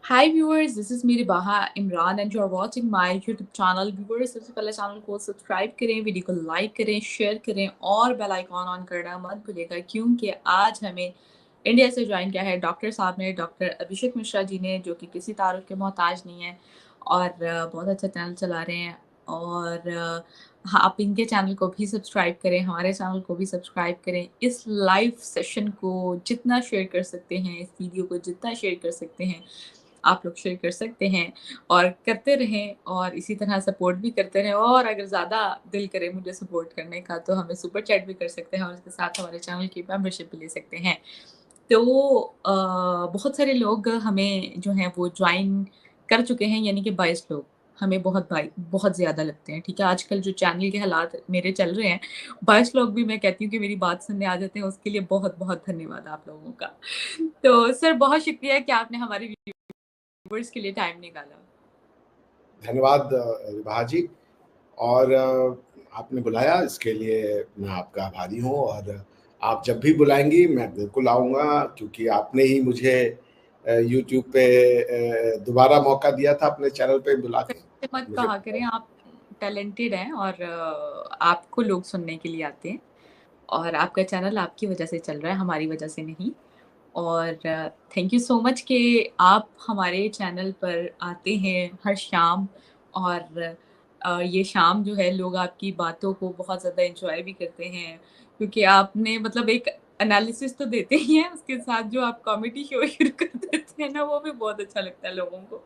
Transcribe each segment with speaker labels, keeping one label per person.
Speaker 1: Hi viewers, this is मेरी Baha Imran and you are watching my YouTube channel. Viewers, सबसे पहले channel को subscribe करें, वीडियो को लाइक करें, शेयर करें और बेल आइकॉन ऑन करना मत भूलिएगा, क्योंकि आज हमें इंडिया से ज्वाइन किया है डॉक्टर साहब ने, डॉक्टर अभिषेक मिश्रा जी ने, जो कि किसी तारुफ के मोहताज नहीं है और बहुत अच्छा चैनल चला रहे हैं। और हाँ, आप इनके चैनल को भी सब्सक्राइब करें, हमारे चैनल को भी सब्सक्राइब करें। इस लाइव सेशन को जितना शेयर कर सकते हैं, इस वीडियो को जितना शेयर कर सकते हैं, आप लोग शेयर कर सकते हैं और करते रहें और इसी तरह सपोर्ट भी करते रहें। और अगर ज़्यादा दिल करे मुझे सपोर्ट करने का तो हमें सुपर चैट भी कर सकते हैं और उसके साथ हमारे चैनल की मेंबरशिप भी ले सकते हैं। तो बहुत सारे लोग हमें जो हैं वो ज्वाइन कर चुके हैं, यानी कि 22 लोग। हमें बहुत ज़्यादा लगते हैं, ठीक है? आजकल जो चैनल के हालात मेरे चल रहे हैं, 22 लोग भी मैं कहती हूँ कि मेरी बात सुनने आ जाते हैं, उसके लिए बहुत-बहुत धन्यवाद आप लोगों का। तो सर, बहुत शुक्रिया कि आपने हमारे व्यूअर्स के लिए टाइम निकाला।
Speaker 2: धन्यवाद रिभा जी। और आपने बुलाया इसके लिए मैं आपका आभारी हूँ। और आप जब भी बुलाएंगी मैं बिल्कुल आऊँगा, क्योंकि आपने ही मुझे यूट्यूब पे दोबारा मौका दिया था अपने चैनल पे बुला के।
Speaker 1: ऐसे मत
Speaker 2: मुझे
Speaker 1: कहा करें, आप टैलेंटेड हैं और आपको लोग सुनने के लिए आते हैं और आपका चैनल आपकी वजह से चल रहा है, हमारी वजह से नहीं। और थैंक यू सो मच कि आप हमारे चैनल पर आते हैं हर शाम। और ये शाम जो है लोग आपकी बातों को बहुत ज़्यादा एंजॉय भी करते हैं, क्योंकि आपने मतलब एक एनालिसिस तो देते ही हैं, उसके साथ जो आप कॉमेडी शो शुरू कर देते हैं ना, वो भी बहुत अच्छा लगता है लोगों को।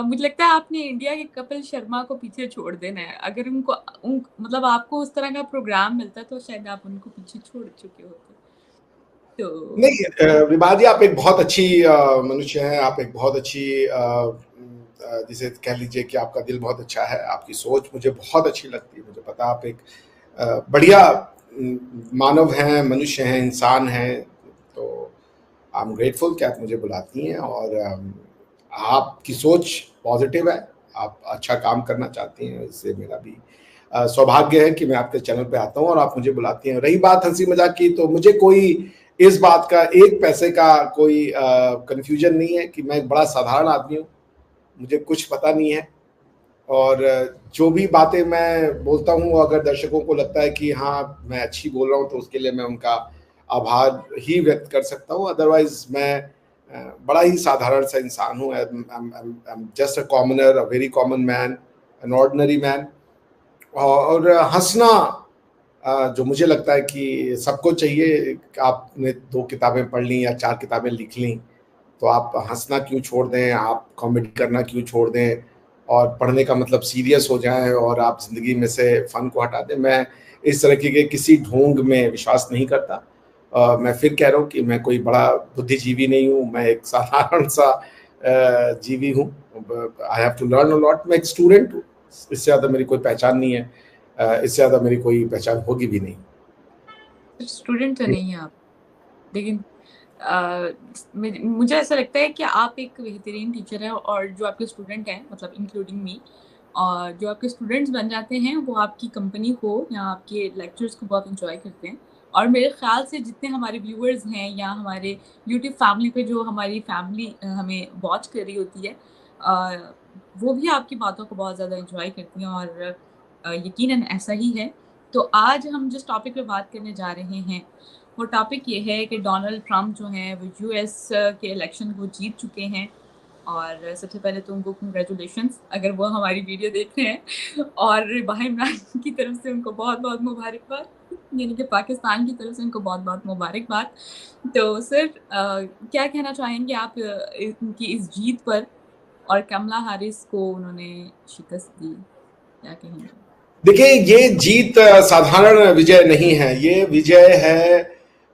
Speaker 1: मुझे लगता है आपने इंडिया के कपिल शर्मा को पीछे छोड़ देना है। अगर मतलब आपको उस तरह का प्रोग्राम मिलता तो शायद आप उनको पीछे छोड़ चुके होते। तो
Speaker 2: नहीं, रिभा जी आप एक बहुत अच्छी मनुष्य हैं। आप एक बहुत अच्छी जिसे कह लीजिए कि आपका दिल बहुत अच्छा है, आपकी सोच मुझे बहुत अच्छी लगती है। मुझे पता आप एक बढ़िया मानव हैं, मनुष्य हैं, इंसान हैं। तो आई एम ग्रेटफुल कि आप मुझे बुलाती हैं। और आपकी सोच पॉजिटिव है, आप अच्छा काम करना चाहती हैं। इससे मेरा भी सौभाग्य है कि मैं आपके चैनल पे आता हूँ और आप मुझे बुलाती हैं। रही बात हंसी मजाक की, तो मुझे कोई इस बात का एक पैसे का कोई कंफ्यूजन नहीं है कि मैं एक बड़ा साधारण आदमी हूँ, मुझे कुछ पता नहीं है। और जो भी बातें मैं बोलता हूँ, अगर दर्शकों को लगता है कि हाँ मैं अच्छी बोल रहा हूँ, तो उसके लिए मैं उनका आभार ही व्यक्त कर सकता हूँ। अदरवाइज मैं बड़ा ही साधारण सा इंसान हूँ। Just a commoner, a very common man, an ordinary man. और हंसना जो मुझे लगता है कि सबको चाहिए। आपने 2 किताबें पढ़ ली या 4 किताबें लिख ली, तो आप हंसना क्यों छोड़ दें, आप कॉमेडी करना क्यों छोड़ दें और पढ़ने का मतलब सीरियस हो जाएं और आप जिंदगी में से फन को हटा दें। मैं इस तरह के किसी ढोंग में विश्वास नहीं करता। मैं फिर कह रहा हूँ कि मैं कोई बड़ा बुद्धिजीवी नहीं हूँ, मैं एक साधारण सा जीवी हूँ। I have to learn a lot. मैं एक स्टूडेंट हूँ, इससे ज़्यादा मेरी कोई पहचान नहीं है। इससे ज़्यादा मेरी कोई पहचान होगी भी नहीं।
Speaker 1: स्टूडेंट तो नहीं है आप, लेकिन मुझे ऐसा लगता है कि आप एक बेहतरीन टीचर हैं और जो आपके स्टूडेंट हैं, मतलब इंक्लूडिंग मी, और जो आपके स्टूडेंट्स बन जाते हैं वो आपकी कंपनी को या आपके लेक्चर्स को बहुत इंजॉय करते हैं। और मेरे ख्याल से जितने हमारे व्यूअर्स हैं या हमारे यूट्यूब फैमिली पे जो हमारी फैमिली हमें वॉच कर रही होती है, अ, वो भी आपकी बातों को बहुत ज़्यादा इंजॉय करती हैं और यकीनन ऐसा ही है। तो आज हम जिस टॉपिक पे बात करने जा रहे हैं, वो टॉपिक ये है कि डोनाल्ड ट्रंप जो हैं वो यूएस के इलेक्शन को जीत चुके हैं। और सबसे पहले तो उनको कंग्रेचुलेशंस, अगर वो हमारी वीडियो देख रहे हैं। और बाहर इमरान की तरफ से उनको बहुत बहुत मुबारकबाद, यानी कि पाकिस्तान की तरफ से उनको बहुत बहुत मुबारकबाद। तो सर, क्या कहना चाहेंगे आप इनकी इस जीत पर, और कमला हैरिस को उन्होंने शिकस्त दी, क्या कहेंगे?
Speaker 2: देखिए, ये जीत साधारण विजय नहीं है। ये विजय है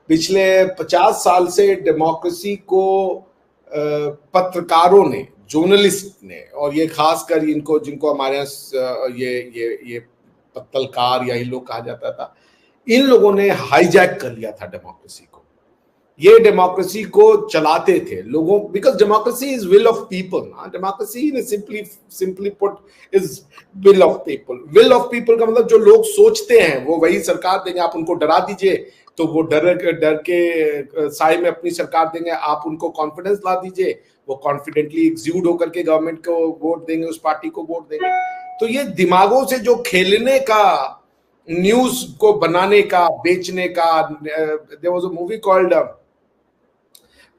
Speaker 2: पिछले 50 साल से डेमोक्रेसी को पत्रकारों ने, जर्नलिस्ट ने, और ये खासकर इनको जिनको हमारे यहाँ ये पत्तलकार या इन लोग कहा जाता था, इन लोगों ने हाईजैक कर लिया था डेमोक्रेसी को। ये डेमोक्रेसी को चलाते थे लोगों, because democracy is will of people. Democracy simply put is will of people. Will of people का मतलब जो लोग सोचते हैं वो वही सरकार देंगे। आप उनको डरा दीजिए तो वो डर डर के साए में अपनी सरकार देंगे। आप उनको कॉन्फिडेंस ला दीजिए, वो कॉन्फिडेंटली एग्जीक्यूट होकर के गवर्नमेंट को वोट देंगे, उस पार्टी को वोट देंगे। तो ये दिमागों से जो खेलने का, न्यूज को बनाने का, बेचने का, there was a movie called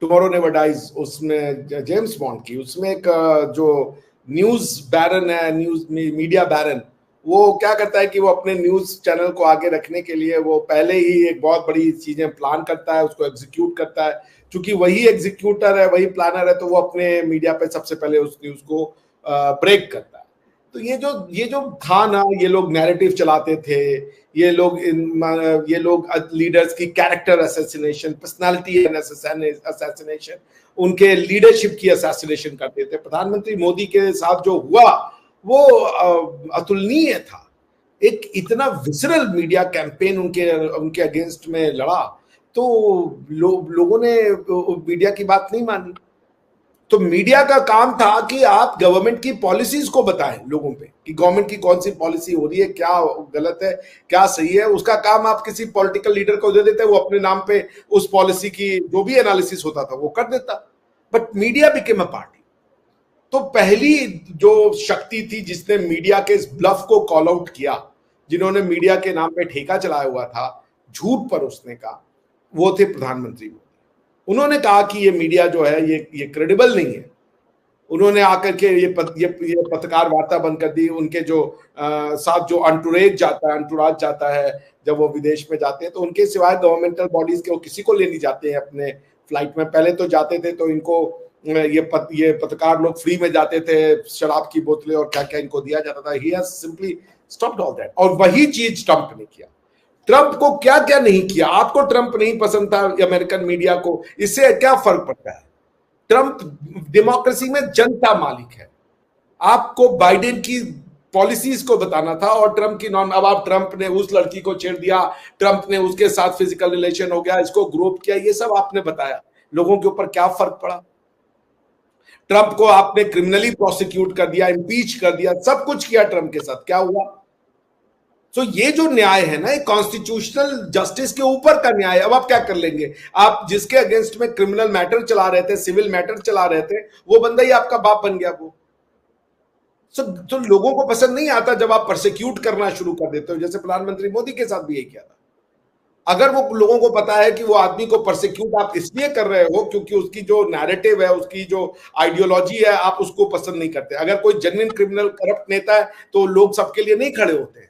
Speaker 2: Tomorrow Never Dies, उसमें जेम्स बॉन्ड की, उसमें एक जो न्यूज बैरन है, न्यूज मीडिया बैरन, वो क्या करता है कि वो अपने न्यूज चैनल को आगे रखने के लिए वो पहले ही एक बहुत बड़ी चीजें प्लान करता है, उसको एग्जीक्यूट करता है। चूंकि वही एग्जीक्यूटर है, वही प्लानर है, तो वो अपने मीडिया पे सबसे पहले उस न्यूज को ब्रेक करता है। तो ये जो था ना, ये लोग नैरेटिव चलाते थे, ये लोग लीडर्स की कैरेक्टर असैसिनेशन, पर्सनालिटी असैसिनेशन, उनके लीडरशिप की असैसिनेशन करते थे। प्रधानमंत्री मोदी के साथ जो हुआ वो अतुलनीय था। एक इतना विसरल मीडिया कैंपेन उनके अगेंस्ट में लड़ा, तो लोगों ने मीडिया की बात नहीं मानी। तो मीडिया का काम था कि आप गवर्नमेंट की पॉलिसीज को बताएं लोगों पे, कि गवर्नमेंट की कौन सी पॉलिसी हो रही है, क्या गलत है, क्या सही है। उसका काम आप किसी पॉलिटिकल लीडर को दे देते, वो अपने नाम पे उस पॉलिसी की जो भी एनालिसिस होता था वो कर देता। But media became a party. तो पहली जो शक्ति थी जिसने मीडिया के इस ब्लफ को कॉल आउट किया, जिन्होंने मीडिया के नाम पे ठेका चलाया हुआ था झूठ परोसने का, वो थे प्रधानमंत्री मोदी। उन्होंने कहा कि ये मीडिया जो है ये क्रेडिबल नहीं है। उन्होंने आकर के ये पत्रकार वार्ता बंद कर दी। उनके जो साथ जो अंटुराज जाता है, जब वो विदेश में जाते हैं तो उनके सिवाय गवर्नमेंटल बॉडीज के वो किसी को ले नहीं जाते हैं अपने फ्लाइट में। पहले तो जाते थे तो इनको ये पत्रकार लोग फ्री में जाते थे, शराब की बोतलें और क्या क्या इनको दिया जाता था। He has simply stopped all that. और वही चीज ट्रंप ने किया। ट्रंप को क्या क्या नहीं किया। आपको ट्रंप नहीं पसंद था अमेरिकन मीडिया को, इससे क्या फर्क पड़ता है। ट्रंप डेमोक्रेसी में जनता मालिक है। आपको बाइडेन की पॉलिसीज को बताना था और ट्रंप की नॉन। अब आप ट्रंप ने उस लड़की को छेड़ दिया, ट्रंप ने उसके साथ फिजिकल रिलेशन हो गया, इसको ग्रोप किया, ये सब आपने बताया। लोगों के ऊपर क्या फर्क पड़ा। ट्रंप को आपने क्रिमिनली प्रोसिक्यूट कर दिया, इम्पीच कर दिया, सब कुछ किया ट्रंप के साथ, क्या हुआ। तो ये जो न्याय है ना, कॉन्स्टिट्यूशनल जस्टिस के ऊपर का न्याय। अब आप क्या कर लेंगे। आप जिसके अगेंस्ट में क्रिमिनल मैटर चला रहे थे, सिविल मैटर चला रहे थे, वो बंदा ही आपका बाप बन गया वो। तो लोगों को पसंद नहीं आता जब आप प्रोसिक्यूट करना शुरू कर देते हो, जैसे प्रधानमंत्री मोदी के साथ भी यही किया था। अगर वो लोगों को पता है कि वो आदमी को प्रोसिक्यूट आप इसलिए कर रहे हो क्योंकि उसकी जो नैरेटिव है, उसकी जो आइडियोलॉजी है, आप उसको पसंद नहीं करते। अगर कोई जेन्युइन क्रिमिनल करप्ट नेता है तो लोग सबके लिए नहीं खड़े होते।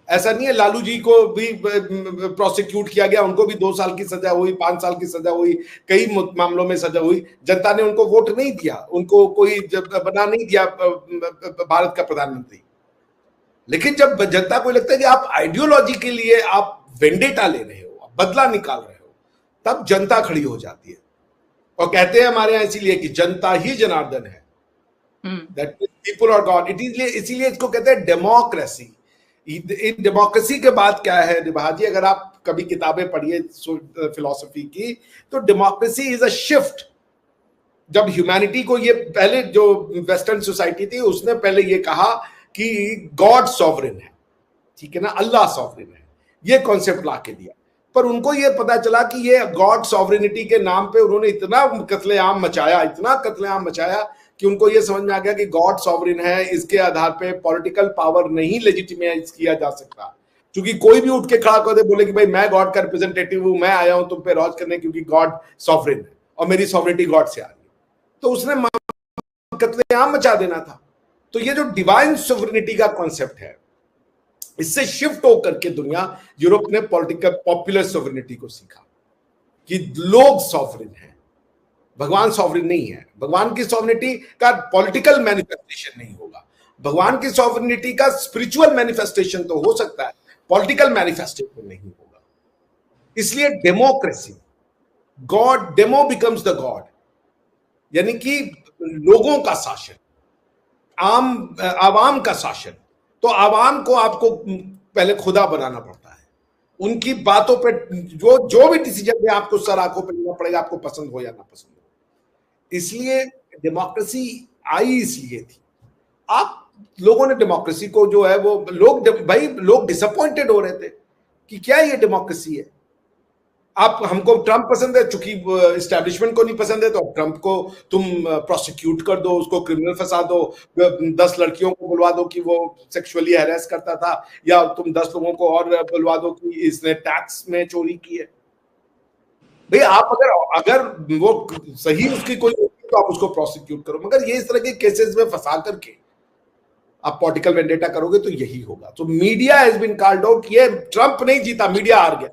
Speaker 2: ऐसा नहीं है, लालू जी को भी प्रोसिक्यूट किया गया, उनको भी 2 साल की सजा हुई, 5 साल की सजा हुई, कई मामलों में सजा हुई। जनता ने उनको वोट नहीं दिया, उनको कोई बना नहीं दिया भारत का प्रधानमंत्री। लेकिन जब जनता को लगता है कि आप आइडियोलॉजी के लिए आप वेंडेटा ले रहे हो, बदला निकाल रहे हो, तब जनता खड़ी हो जाती है। और कहते हैं हमारे यहां इसीलिए कि जनता ही जनार्दन है, दैट पीपल आर गॉड। इसीलिए इसको कहते हैं डेमोक्रेसी। इन डेमोक्रेसी के बाद क्या है निभा जी, अगर आप कभी किताबें पढ़िए फिलॉसफी की, तो डेमोक्रेसी इज अ शिफ्ट। जब ह्यूमैनिटी को ये पहले जो वेस्टर्न सोसाइटी थी उसने पहले ये कहा कि गॉड सॉवरेन है, ठीक है ना, अल्लाह सॉवरेन है, ये कॉन्सेप्ट ला के दिया। पर उनको ये पता चला कि ये गॉड सॉवरेनिटी के नाम पे उन्होंने इतना कत्लेआम मचाया कि उनको ये समझ में आ गया कि गॉड सॉवरेन है, इसके आधार पे पॉलिटिकल पावर नहीं लेजिटिमाइज किया जा सकता। क्योंकि कोई भी उठ के खड़ा कर दे, बोले कि भाई मैं गॉड का रिप्रेजेंटेटिव हूं, मैं आया हूं तुम पे राज करने क्योंकि गॉड सॉवरेन है और मेरी सॉवरेनिटी गॉड से आ रही है, तो उसने कत्लेआम मचा देना था। तो ये जो डिवाइन सॉवरेनिटी का कॉन्सेप्ट है, इससे शिफ्ट होकर के दुनिया, यूरोप ने पॉलिटिकल पॉपुलर सॉवरेनिटी को सीखा कि लोग सॉवरेन हैं, भगवान सॉवरेन नहीं है। भगवान की सॉवरेनिटी का पॉलिटिकल मैनिफेस्टेशन नहीं होगा, भगवान की सॉवरेनिटी का स्पिरिचुअल मैनिफेस्टेशन तो हो सकता है, पॉलिटिकल मैनिफेस्टेशन नहीं होगा। इसलिए democracy, God, demo becomes the God, यानी कि लोगों का शासन, आवाम का शासन। तो आवाम को आपको पहले खुदा बनाना पड़ता है, उनकी बातों पे जो भी डिसीजन है आपको सर आंखों पे लेना पड़ेगा, आपको पसंद हो या ना पसंद हो। इसलिए डेमोक्रेसी आई इसलिए थी। आप लोगों ने डेमोक्रेसी को जो है वो लोग डिसअपॉइंटेड हो रहे थे कि क्या ये डेमोक्रेसी है? आप हमको ट्रंप पसंद है, चूंकि इस्टेब्लिशमेंट को नहीं पसंद है तो ट्रंप को तुम प्रोसिक्यूट कर दो, उसको क्रिमिनल फंसा दो, 10 लड़कियों को बुलवा दो कि वो सेक्सुअली हैरेस करता था, या तुम 10 लोगों को और बुलवा दो कि इसने टैक्स में चोरी की है। भाई आप अगर वो सही उसकी कोई तो आप उसको प्रोसिक्यूट करो, मगर ये इस तरह के केसेस में फंसा करके आप पॉलिटिकल वेंडेटा करोगे तो यही होगा। तो media has been called out, ये ट्रंप नहीं जीता, मीडिया हार गया,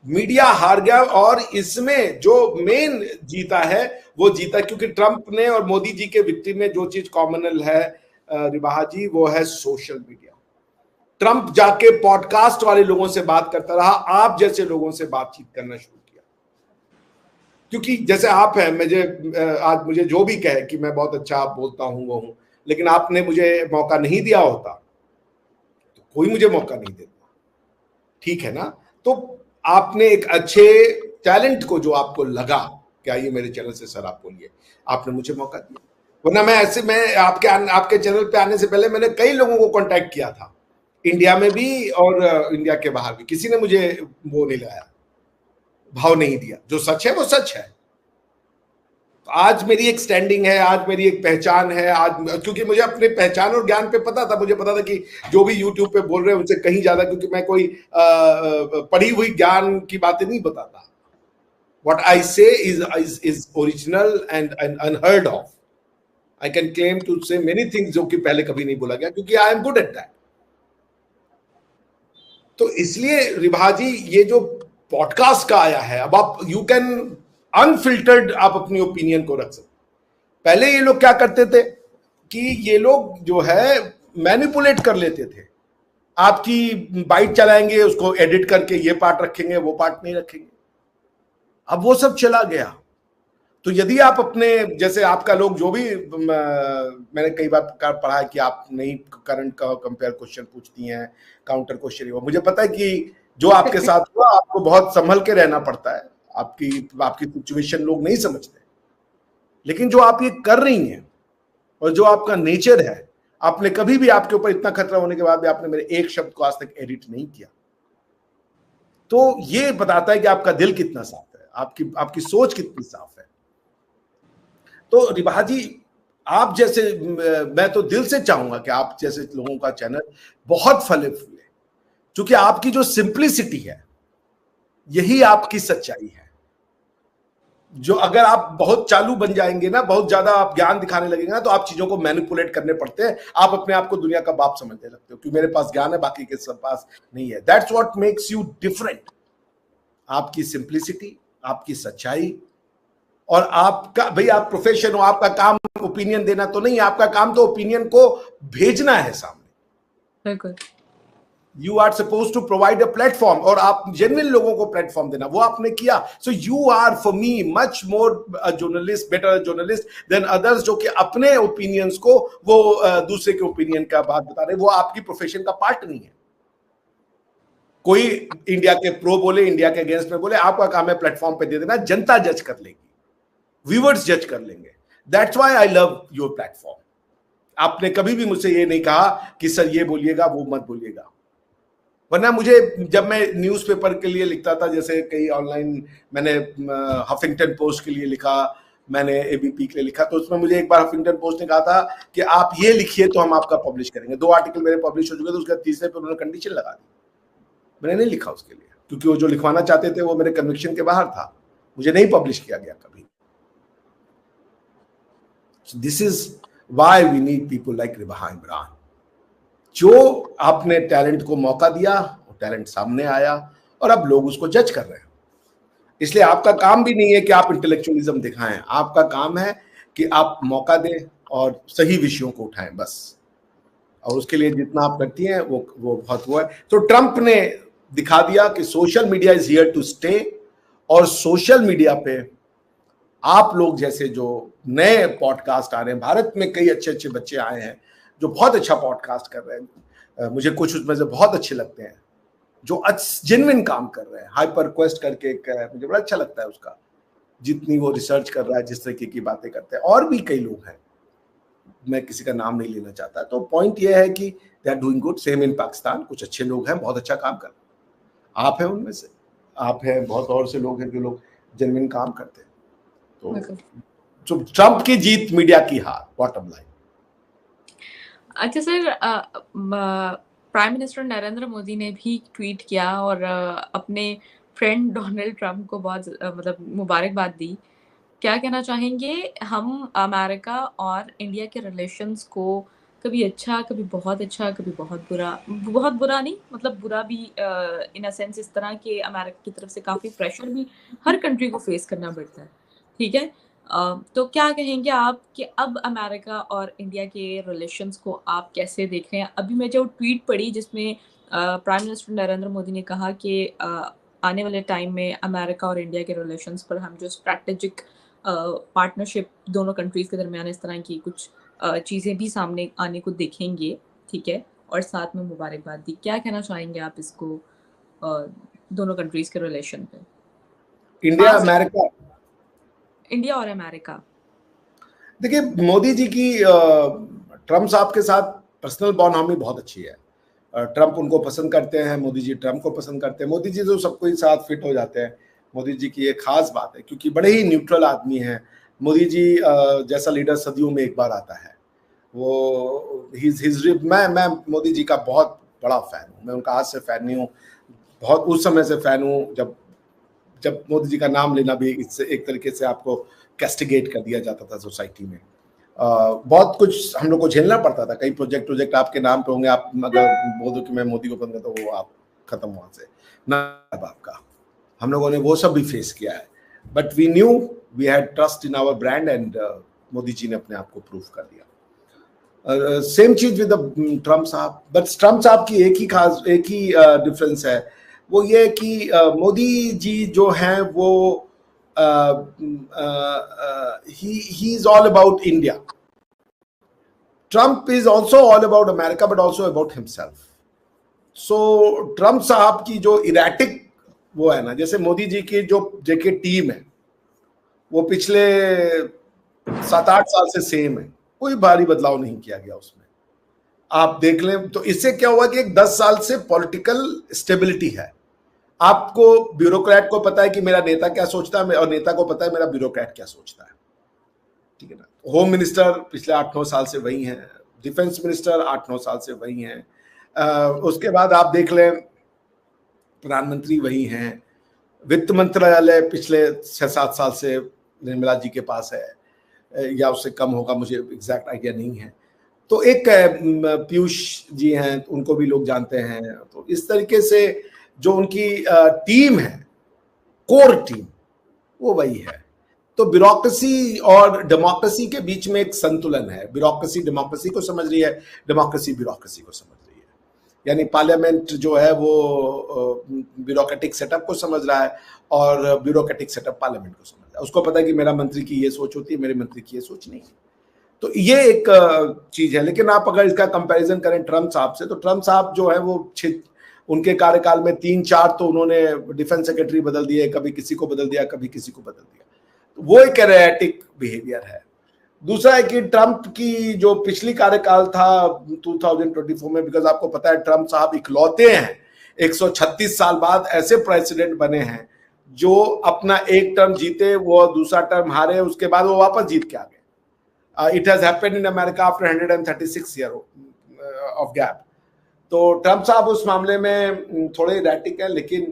Speaker 2: मीडिया हार गया। और इसमें जो मेन जीता है वो जीता क्योंकि ट्रंप ने और मोदी जी के विक्टिम में जो चीज कॉमनल है रिबाहा जी, वो है सोशल मीडिया। ट्रंप जाके पॉडकास्ट वाले लोगों से बात करता रहा, आप जैसे लोगों से बातचीत करना शुरू किया, क्योंकि जैसे आप हैं, आज मुझे जो भी कहे कि मैं बहुत अच्छा बोलता हूं वो हूं, लेकिन आपने मुझे मौका नहीं दिया होता तो कोई मुझे मौका नहीं देता, ठीक है ना? तो आपने एक अच्छे टैलेंट को, जो आपको लगा कि आइए मेरे चैनल से सर आप बोलिए, आपने मुझे मौका दिया। वरना मैं आपके चैनल पे आने से पहले मैंने कई लोगों को कांटेक्ट किया था, इंडिया में भी और इंडिया के बाहर भी, किसी ने मुझे वो नहीं लगाया, भाव नहीं दिया। जो सच है वो सच है। तो आज मेरी एक स्टैंडिंग है, आज मेरी एक पहचान है, आज क्योंकि मुझे अपने पहचान और ज्ञान पे पता था, मुझे पता था कि जो भी यूट्यूब पे बोल रहे हैं उनसे कहीं ज्यादा, क्योंकि मैं कोई पढ़ी हुई ज्ञान की बातें नहीं बताता। What I say is original and unheard of. I can claim to say many things जो कि पहले कभी नहीं बोला गया, क्योंकि I am good at that. तो इसलिए रिभा जी, ये जो पॉडकास्ट का आया है, अब आप यू कैन अनफिल्टर्ड आप अपनी ओपिनियन को रख सकते। पहले ये लोग क्या करते थे कि ये लोग जो है मैनिपुलेट कर लेते थे, आपकी बाइट चलाएंगे, उसको एडिट करके ये पार्ट रखेंगे, वो पार्ट नहीं रखेंगे। अब वो सब चला गया। तो यदि आप अपने जैसे आपका लोग जो भी मैंने कई बार पढ़ा है कि आप नहीं करंट का कंपेयर क्वेश्चन पूछती हैं, काउंटर क्वेश्चन, मुझे पता है कि जो आपके साथ हुआ आपको बहुत संभल के रहना पड़ता है, आपकी सिचुएशन लोग नहीं समझते, लेकिन जो आप ये कर रही हैं और जो आपका नेचर है, आपने कभी भी, आपके ऊपर इतना खतरा होने के बाद भी आपने मेरे एक शब्द को आज तक एडिट नहीं किया। तो ये बताता है कि आपका दिल कितना साफ है, आपकी सोच कितनी साफ है। तो रिभा जी, आप जैसे, मैं तो दिल से चाहूंगा कि आप जैसे लोगों का चैनल बहुत फले फूले, क्योंकि आपकी जो सिंप्लिसिटी है यही आपकी सच्चाई है। जो अगर आप बहुत चालू बन जाएंगे ना, बहुत ज्यादा आप ज्ञान दिखाने लगेंगे ना, तो आप चीजों को मैनिपुलेट करने पड़ते हैं, आप अपने आप को दुनिया का बाप समझने लगते हो, क्योंकि मेरे पास ज्ञान है, बाकी के सब पास नहीं है। That's what makes you different. आपकी सिंप्लिसिटी, आपकी सच्चाई, और आपका, भाई आप प्रोफेशन हो, आपका काम ओपिनियन देना तो नहीं, आपका काम तो ओपिनियन को भेजना है सामने।
Speaker 1: बिल्कुल।
Speaker 2: You are supposed to provide a platform, और आप जेन्युइन लोगों को प्लेटफॉर्म देना, वो आपने किया। So you are for me much more a journalist, better journalist than others, जो कि अपने ओपिनियंस को वो दूसरे के ओपिनियन का बात बता रहे, वो आपकी प्रोफेशन का पार्ट नहीं है। कोई इंडिया के प्रो बोले, इंडिया के अगेंस्ट में बोले, आपका काम है प्लेटफॉर्म पे दे देना, जनता जज कर लेगी, व्यूअर्स जज कर लेंगे। That's why I love your platform. आपने कभी भी मुझसे ये नहीं कहा कि सर ये बोलिएगा, वो मत बोलिएगा। वरना मुझे, जब मैं न्यूज़पेपर के लिए लिखता था, जैसे कई ऑनलाइन, मैंने हफिंगटन पोस्ट के लिए लिखा, मैंने एबीपी के लिए लिखा, तो उसमें मुझे एक बार हफिंगटन पोस्ट ने कहा था कि आप ये लिखिए तो हम आपका पब्लिश करेंगे। 2 आर्टिकल मेरे पब्लिश हो चुके थे, उसके तीसरे पे उन्होंने कंडीशन लगा दी। मैंने नहीं लिखा उसके लिए, क्योंकि वो जो लिखवाना चाहते थे वो मेरे कन्विक्शन के बाहर था, मुझे नहीं पब्लिश किया गया कभी। This is why we need people like Ribaha Imran. जो आपने टैलेंट को मौका दिया, वो टैलेंट सामने आया और अब लोग उसको जज कर रहे हैं। इसलिए आपका काम भी नहीं है कि आप इंटेलेक्चुअलिज्म दिखाएं, आपका काम है कि आप मौका दें और सही विषयों को उठाएं बस। और उसके लिए जितना आप करती हैं वो बहुत हुआ है। तो ट्रंप ने दिखा दिया कि social media is here to stay, और सोशल मीडिया पे आप लोग जैसे जो नए पॉडकास्ट आ रहे हैं, भारत में कई अच्छे अच्छे बच्चे आए हैं जो बहुत अच्छा पॉडकास्ट कर रहे हैं, मुझे कुछ उसमें से बहुत अच्छे लगते हैं, जो जेन्युइन काम कर रहे हैं। हाइपर क्वेस्ट करके मुझे बड़ा अच्छा लगता है उसका, जितनी वो रिसर्च कर रहा है, जिस तरीके की बातें करते हैं। और भी कई लोग हैं मैं किसी का नाम नहीं लेना चाहता। तो पॉइंट ये है कि they are doing good. Same in Pakistan, कुछ अच्छे लोग हैं, बहुत अच्छा काम कर रहे हैं। आप हैं उनमें से, आप हैं, बहुत और से लोग हैं जो लोग जेन्युइन काम करते हैं। तो ट्रंप की जीत, मीडिया की हार, बॉटम लाइन।
Speaker 1: अच्छा sir, prime minister Narendra Modi ने भी ट्वीट किया और अपने फ्रेंड डोनाल्ड ट्रंप को बहुत मतलब मुबारकबाद दी। क्या कहना चाहेंगे? हम अमेरिका और इंडिया के रिलेशंस को कभी अच्छा, कभी बहुत अच्छा, कभी बहुत बुरा नहीं, मतलब बुरा भी इन अ सेंस इस तरह के अमेरिका की तरफ से काफ़ी प्रेशर भी हर कंट्री को फेस करना पड़ता है, ठीक है? तो क्या कहेंगे आप कि अब अमेरिका और इंडिया के रिलेशंस को आप कैसे देख रहे हैं? अभी मैं जो ट्वीट पढ़ी जिसमें प्राइम मिनिस्टर नरेंद्र मोदी ने कहा कि आने वाले टाइम में अमेरिका और इंडिया के रिलेशंस पर हम जो स्ट्रैटेजिक पार्टनरशिप दोनों कंट्रीज़ के दरमियान इस तरह की कुछ चीज़ें भी सामने आने को देखेंगे, ठीक है? और साथ में मुबारकबाद दी। क्या कहना चाहेंगे आप इसको दोनों कंट्रीज़ के रिलेशन पे?
Speaker 2: इंडिया
Speaker 1: ख़ास
Speaker 2: अमेरिका,
Speaker 1: इंडिया और अमेरिका।
Speaker 2: देखिए मोदी जी की ट्रम्प साहब के साथ पर्सनल बॉन्ड बहुत अच्छी है। ट्रम्प उनको पसंद करते हैं, मोदी जी ट्रम्प को पसंद करते हैं। मोदी जी तो सबको ही साथ फिट हो जाते हैं। मोदी जी की एक खास बात है क्योंकि बड़े ही न्यूट्रल आदमी हैं। मोदी जी जैसा लीडर सदियों में एक बार आता है। वो मैं मोदी जी का बहुत बड़ा फैन हूँ। मैं उनका आज से फैन नहीं हूँ, बहुत उस समय से फैन हूँ जब जब मोदी जी का नाम लेना भी इससे एक तरीके से आपको कैस्टिगेट कर दिया जाता था सोसाइटी में। बहुत कुछ हम लोग को झेलना पड़ता था। कई प्रोजेक्ट आपके नाम पे होंगे, आप अगर बोल दो कि मैं मोदी को पसंद करता हूँ, वो आप खत्म वहां से ना आपका। हम लोगों ने वो सब भी फेस किया है, but we knew we had trust in our brand and Modi ji ने अपने आप को प्रूव कर दिया। सेम चीज विद ट्रम्प साहब, बट ट्रम्प साहब की एक ही डिफरेंस है, वो ये कि मोदी जी जो हैं वो he is all about India. Trump is also all about America, but also about himself. So Trump साहब की जो इरेटिक वो है ना, जैसे मोदी जी की जो जेके टीम है वो पिछले 7-8 साल से सेम है, कोई भारी बदलाव नहीं किया गया उसमें। आप देख लें तो इससे क्या हुआ कि एक 10 साल से पॉलिटिकल स्टेबिलिटी है। आपको ब्यूरोक्रेट को पता है कि मेरा नेता क्या सोचता है और नेता को पता है मेरा ब्यूरोक्रेट क्या सोचता है, ठीक है ना। होम मिनिस्टर पिछले 8-9 साल से वही हैं, डिफेंस मिनिस्टर 8-9 साल से वही हैं, उसके बाद आप देख लें प्रधानमंत्री वही हैं, वित्त मंत्रालय पिछले 6-7 साल से निर्मला जी के पास है या उससे कम होगा, मुझे एग्जैक्ट आइडिया नहीं है। तो एक पीयूष जी हैं, उनको भी लोग जानते हैं। तो इस तरीके से जो उनकी टीम है, कोर टीम, वो वही है। तो ब्यूरोक्रेसी और डेमोक्रेसी के बीच में एक संतुलन है। ब्यूरोक्रेसी डेमोक्रेसी को समझ रही है, डेमोक्रेसी ब्यूरोक्रेसी को समझ रही है। यानी पार्लियामेंट जो है वो ब्यूरोक्रेटिक सेटअप को समझ रहा है और ब्यूरोक्रेटिक सेटअप पार्लियामेंट को समझ रहा है। उसको पता है कि मेरा मंत्री की ये सोच होती है, मेरे मंत्री की ये सोच नहीं है। तो ये एक चीज है। लेकिन आप अगर इसका कंपैरिजन करें ट्रम्प साहब से, तो ट्रम्प साहब जो है वो उनके कार्यकाल में 3-4 तो उन्होंने डिफेंस सेक्रेटरी बदल दिए, कभी किसी को बदल दिया, कभी किसी को बदल दिया। तो वो एक एरेटिक बिहेवियर है। दूसरा है कि ट्रम्प की जो पिछली कार्यकाल था 2024 में, बिकॉज आपको पता है ट्रम्प साहब इकलौते हैं 136 साल बाद ऐसे प्रेसिडेंट बने हैं जो अपना एक टर्म जीते, वो दूसरा टर्म हारे, उसके बाद वो वापस जीत के आ गए। It has happened in America after 136 year of gap. तो ट्रम्प साहब उस मामले में थोड़े इरेटिक है, लेकिन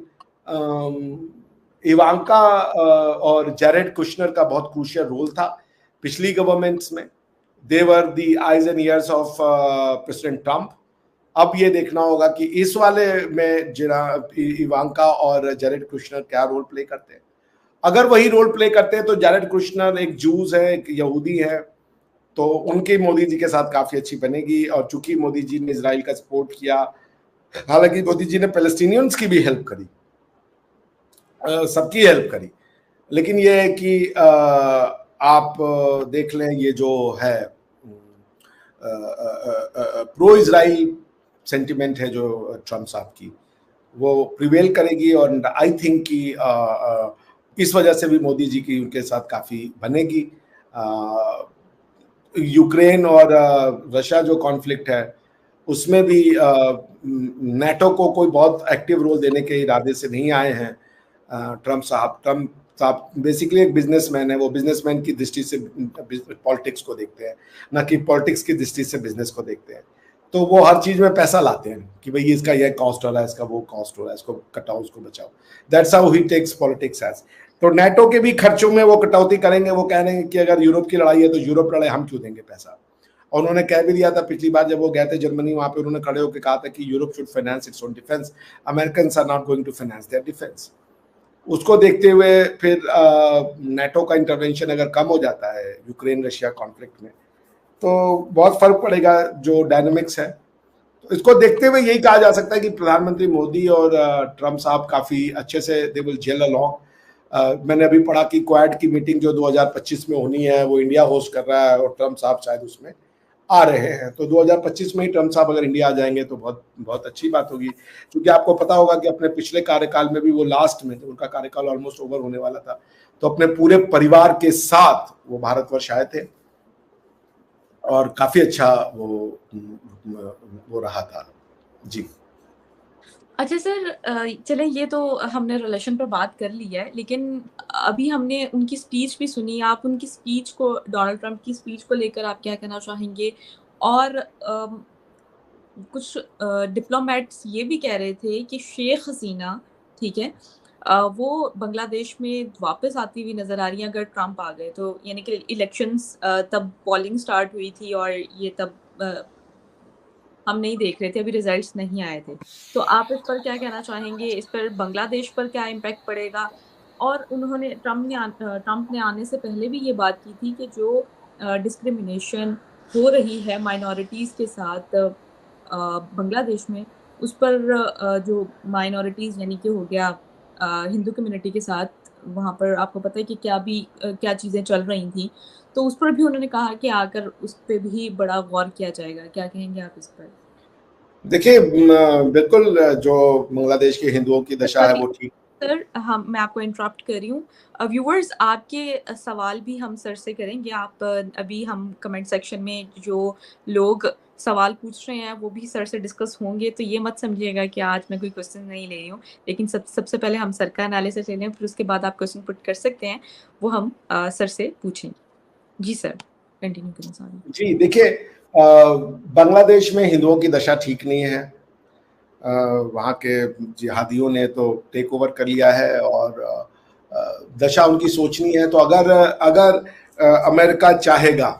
Speaker 2: इवांका और जैरेड कुशनर का बहुत क्रूशियल रोल था पिछली गवर्नमेंट्स में। They were the eyes and ears of President Trump. अब ये देखना होगा कि इस वाले में इवांका और जैरेड कुशनर क्या रोल प्ले करते हैं। अगर वही रोल प्ले करते हैं तो जैरेड कुशनर एक जूस है, एक यहूदी है, तो उनकी मोदी जी के साथ काफी अच्छी बनेगी। और चूंकि मोदी जी ने इजराइल का सपोर्ट किया, हालांकि मोदी जी ने पैलेस्टीनियंस की भी हेल्प करी, सबकी हेल्प करी, लेकिन ये है कि आप देख लें ये जो है प्रो इजराइल सेंटिमेंट है जो ट्रम्प साहब की, वो प्रिवेल करेगी। और आई थिंक कि इस वजह से भी मोदी जी की उनके साथ काफी बनेगी। यूक्रेन और रशिया जो कॉन्फ्लिक्ट है उसमें भी नेटो को कोई बहुत एक्टिव रोल देने के इरादे से नहीं आए हैं ट्रम्प साहब बेसिकली एक बिजनेसमैन है, वो बिजनेसमैन की दृष्टि से पॉलिटिक्स को देखते हैं, ना कि पॉलिटिक्स की दृष्टि से बिजनेस को देखते हैं। तो वो हर चीज में पैसा लाते हैं कि भाई इसका यह कॉस्ट हो रहा है, इसका वो कॉस्ट हो रहा है, इसको कटाओ, उसको बचाओ। That's how he takes politics as. तो नेटो के भी खर्चों में वो कटौती करेंगे। वो कह रहे हैं कि अगर यूरोप की लड़ाई है तो यूरोप लड़ाई, हम क्यों देंगे पैसा। और उन्होंने कह भी दिया था पिछली बार जब वो गए थे जर्मनी, वहां पे उन्होंने खड़े होकर कहा था कि Europe should finance its own defence, Americans are not going to finance their defence. उसको देखते हुए फिर नेटो का इंटरवेंशन अगर कम हो जाता है यूक्रेन रशिया कॉन्फ्लिक्ट में तो बहुत फर्क पड़ेगा जो डायनामिक्स है। तो इसको देखते हुए यही कहा जा सकता है कि प्रधानमंत्री मोदी और ट्रम्प साहब काफी अच्छे से दे विल जेल अलोंग। मैंने अभी पढ़ा कि क्वाड की मीटिंग जो 2025 में होनी है वो इंडिया होस्ट कर रहा है और ट्रम्प साहब शायद उसमें आ रहे हैं। तो 2025 में ही ट्रम्प साहब अगर इंडिया आ जाएंगे तो बहुत बहुत अच्छी बात होगी, क्योंकि आपको पता होगा कि अपने पिछले कार्यकाल में भी वो लास्ट में, उनका कार्यकाल ऑलमोस्ट ओवर होने वाला था, तो अपने पूरे परिवार के साथ वो भारतवर्ष आए थे और काफी अच्छा वो रहा था। जी
Speaker 1: अच्छा सर, चलें ये तो हमने रिलेशन पर बात कर ली है, लेकिन अभी हमने उनकी स्पीच भी सुनी। आप उनकी स्पीच को, डोनाल्ड ट्रंप की स्पीच को लेकर आप क्या कहना चाहेंगे? और कुछ डिप्लोमेट्स ये भी कह रहे थे कि शेख हसीना, ठीक है, वो बांग्लादेश में वापस आती हुई नज़र आ रही हैं अगर ट्रंप आ गए तो। यानी कि इलेक्शंस तब पोलिंग स्टार्ट हुई थी और ये तब हम नहीं देख रहे थे, अभी रिजल्ट्स नहीं आए थे। तो आप इस पर क्या कहना चाहेंगे? इस पर बांग्लादेश पर क्या इम्पैक्ट पड़ेगा? और उन्होंने ट्रंप ने आने से पहले भी ये बात की थी कि जो डिस्क्रिमिनेशन हो रही है माइनॉरिटीज़ के साथ बांग्लादेश में, उस पर जो माइनॉरिटीज़ यानी कि हो गया हिंदू कम्युनिटी के साथ, वहाँ पर आपको पता है कि क्या चीज़ें चल रही थी, तो उस पर भी उन्होंने कहा कि आकर उस पर भी बड़ा गौर किया जाएगा। क्या कहेंगे आप इस पर?
Speaker 2: देखिए, बिल्कुल जो बांग्लादेश के हिंदुओं की दशा है वो ठीक।
Speaker 1: सर, मैं आपको इंटरप्ट कर रही हूँ। व्यूअर्स आपके सवाल भी हम सर से करेंगे। आप अभी हम कमेंट सेक्शन में जो लोग सवाल पूछ रहे हैं वो भी सर से डिस्कस होंगे, तो ये मत समझिएगा कि आज मैं कोई क्वेश्चन नहीं ले रही हूँ। लेकिन सबसे पहले हम सर का एनालिसिस ले लें, फिर उसके बाद आप क्वेश्चन पुट कर सकते हैं, वो हम सर से पूछेंगे। जी सर, कंटिन्यू करें। सॉरी
Speaker 2: जी, देखिए, बांग्लादेश में हिंदुओं की दशा ठीक नहीं है। वहाँ के जिहादियों ने तो टेक ओवर कर लिया है और दशा उनकी सोचनी है। तो अगर अमेरिका चाहेगा,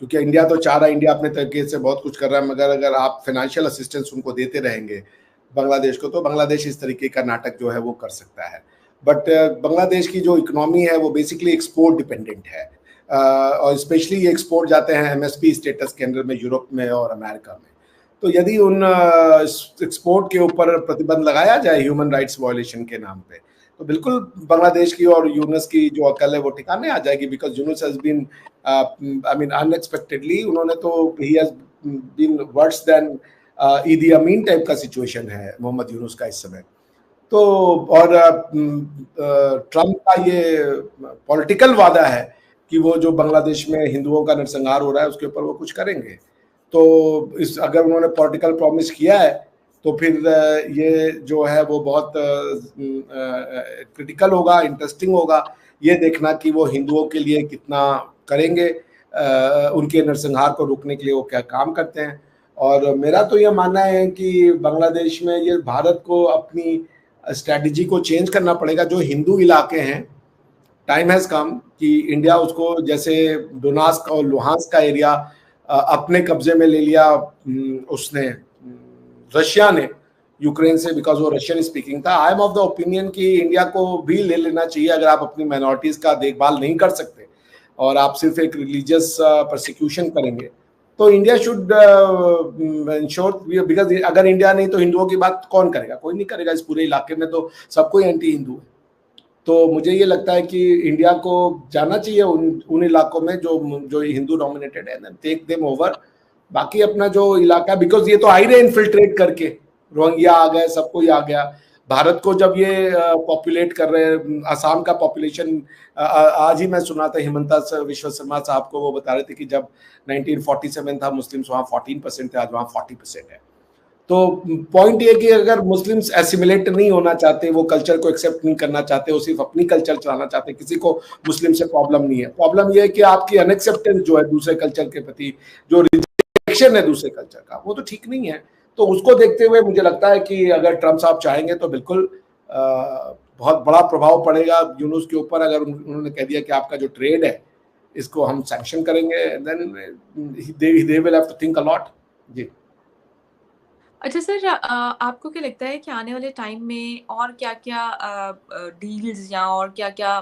Speaker 2: क्योंकि इंडिया तो चाह रहा है, इंडिया अपने तरीके से बहुत कुछ कर रहा है, मगर अगर आप फाइनेंशियल असिस्टेंस उनको देते रहेंगे बांग्लादेश को, तो बांग्लादेश इस तरीके का नाटक जो है वो कर सकता है। बट बांग्लादेश की जो इकोनॉमी है वो बेसिकली एक्सपोर्ट डिपेंडेंट है, और स्पेशली ये एक्सपोर्ट जाते हैं एमएसपी स्टेटस के अंदर में यूरोप में और अमेरिका में। तो यदि उन एक्सपोर्ट के ऊपर प्रतिबंध लगाया जाए ह्यूमन राइट्स वायलेशन के नाम पे, तो बिल्कुल बांग्लादेश की और यूनुस की जो अकल है वो ठिकाने आ जाएगी। Because Yunus has been, I mean unexpectedly, उन्होंने तो ही has been worse than Idi Amin type का सिचुएशन है मोहम्मद यूनुस का इस समय। तो और ट्रम्प का ये पॉलिटिकल वादा है कि वो जो बांग्लादेश में हिंदुओं का नरसंहार हो रहा है उसके ऊपर वो कुछ करेंगे। तो इस अगर उन्होंने पॉलिटिकल प्रॉमिस किया है तो फिर ये जो है वो बहुत क्रिटिकल होगा, इंटरेस्टिंग होगा ये देखना कि वो हिंदुओं के लिए कितना करेंगे, उनके नरसंहार को रोकने के लिए वो क्या काम करते हैं। और मेरा तो ये मानना है कि बांग्लादेश में ये भारत को अपनी स्ट्रैटेजी को चेंज करना पड़ेगा। जो हिंदू इलाके हैं, टाइम हैज कम कि इंडिया उसको, जैसे डोनास्क और लुहांस्क का एरिया अपने कब्जे में ले लिया उसने, रशिया ने यूक्रेन से, बिकॉज वो रशियन स्पीकिंग था। I am of the opinion कि इंडिया को भी ले लेना चाहिए। अगर आप अपनी माइनॉरिटीज का देखभाल नहीं कर सकते और आप सिर्फ एक रिलीजियस परसिक्यूशन करेंगे, तो इंडिया शुड इंश्योर, बिकॉज अगर इंडिया नहीं तो हिंदुओं की बात कौन करेगा? कोई नहीं करेगा। इस पूरे इलाके में तो सब कोई एंटी हिंदू है। तो मुझे ये लगता है कि इंडिया को जाना चाहिए उन इलाकों में जो हिंदू डोमिनेटेड है, टेक देम ओवर। बाकी अपना जो इलाका, बिकॉज ये तो आ ही रहे इन्फिल्ट्रेट करके, रोहिंग्या आ गए, सब कोई आ गया। भारत को जब ये पॉपुलेट कर रहे हैं, आसाम का पॉपुलेशन, आज ही मैं सुना था हिमंता विश्व शर्मा साहब को, वो बता रहे थे कि जब 1947 था मुस्लिम्स वहाँ 14% थे, आज वहाँ 40% है। तो पॉइंट ये कि अगर मुस्लिम्स एसिमिलेट नहीं होना चाहते, वो कल्चर को एक्सेप्ट नहीं करना चाहते, वो सिर्फ अपनी कल्चर चलाना चाहते, किसी को मुस्लिम से प्रॉब्लम नहीं है। प्रॉब्लम ये है कि आपकी अनएक्सेप्टेंस जो है दूसरे कल्चर के प्रति, जो रिजेक्शन है दूसरे कल्चर का, वो तो ठीक नहीं है। तो उसको देखते हुए मुझे लगता है कि अगर ट्रम्प साहब चाहेंगे तो बिल्कुल बहुत बड़ा प्रभाव पड़ेगा यूनुस के ऊपर। अगर उन्होंने कह दिया कि आपका जो ट्रेड है इसको हम सैंक्शन करेंगे, then they will have to think a lot. जी।
Speaker 1: अच्छा सर, आपको क्या लगता है कि आने वाले टाइम में और क्या-क्या डील्स या और क्या-क्या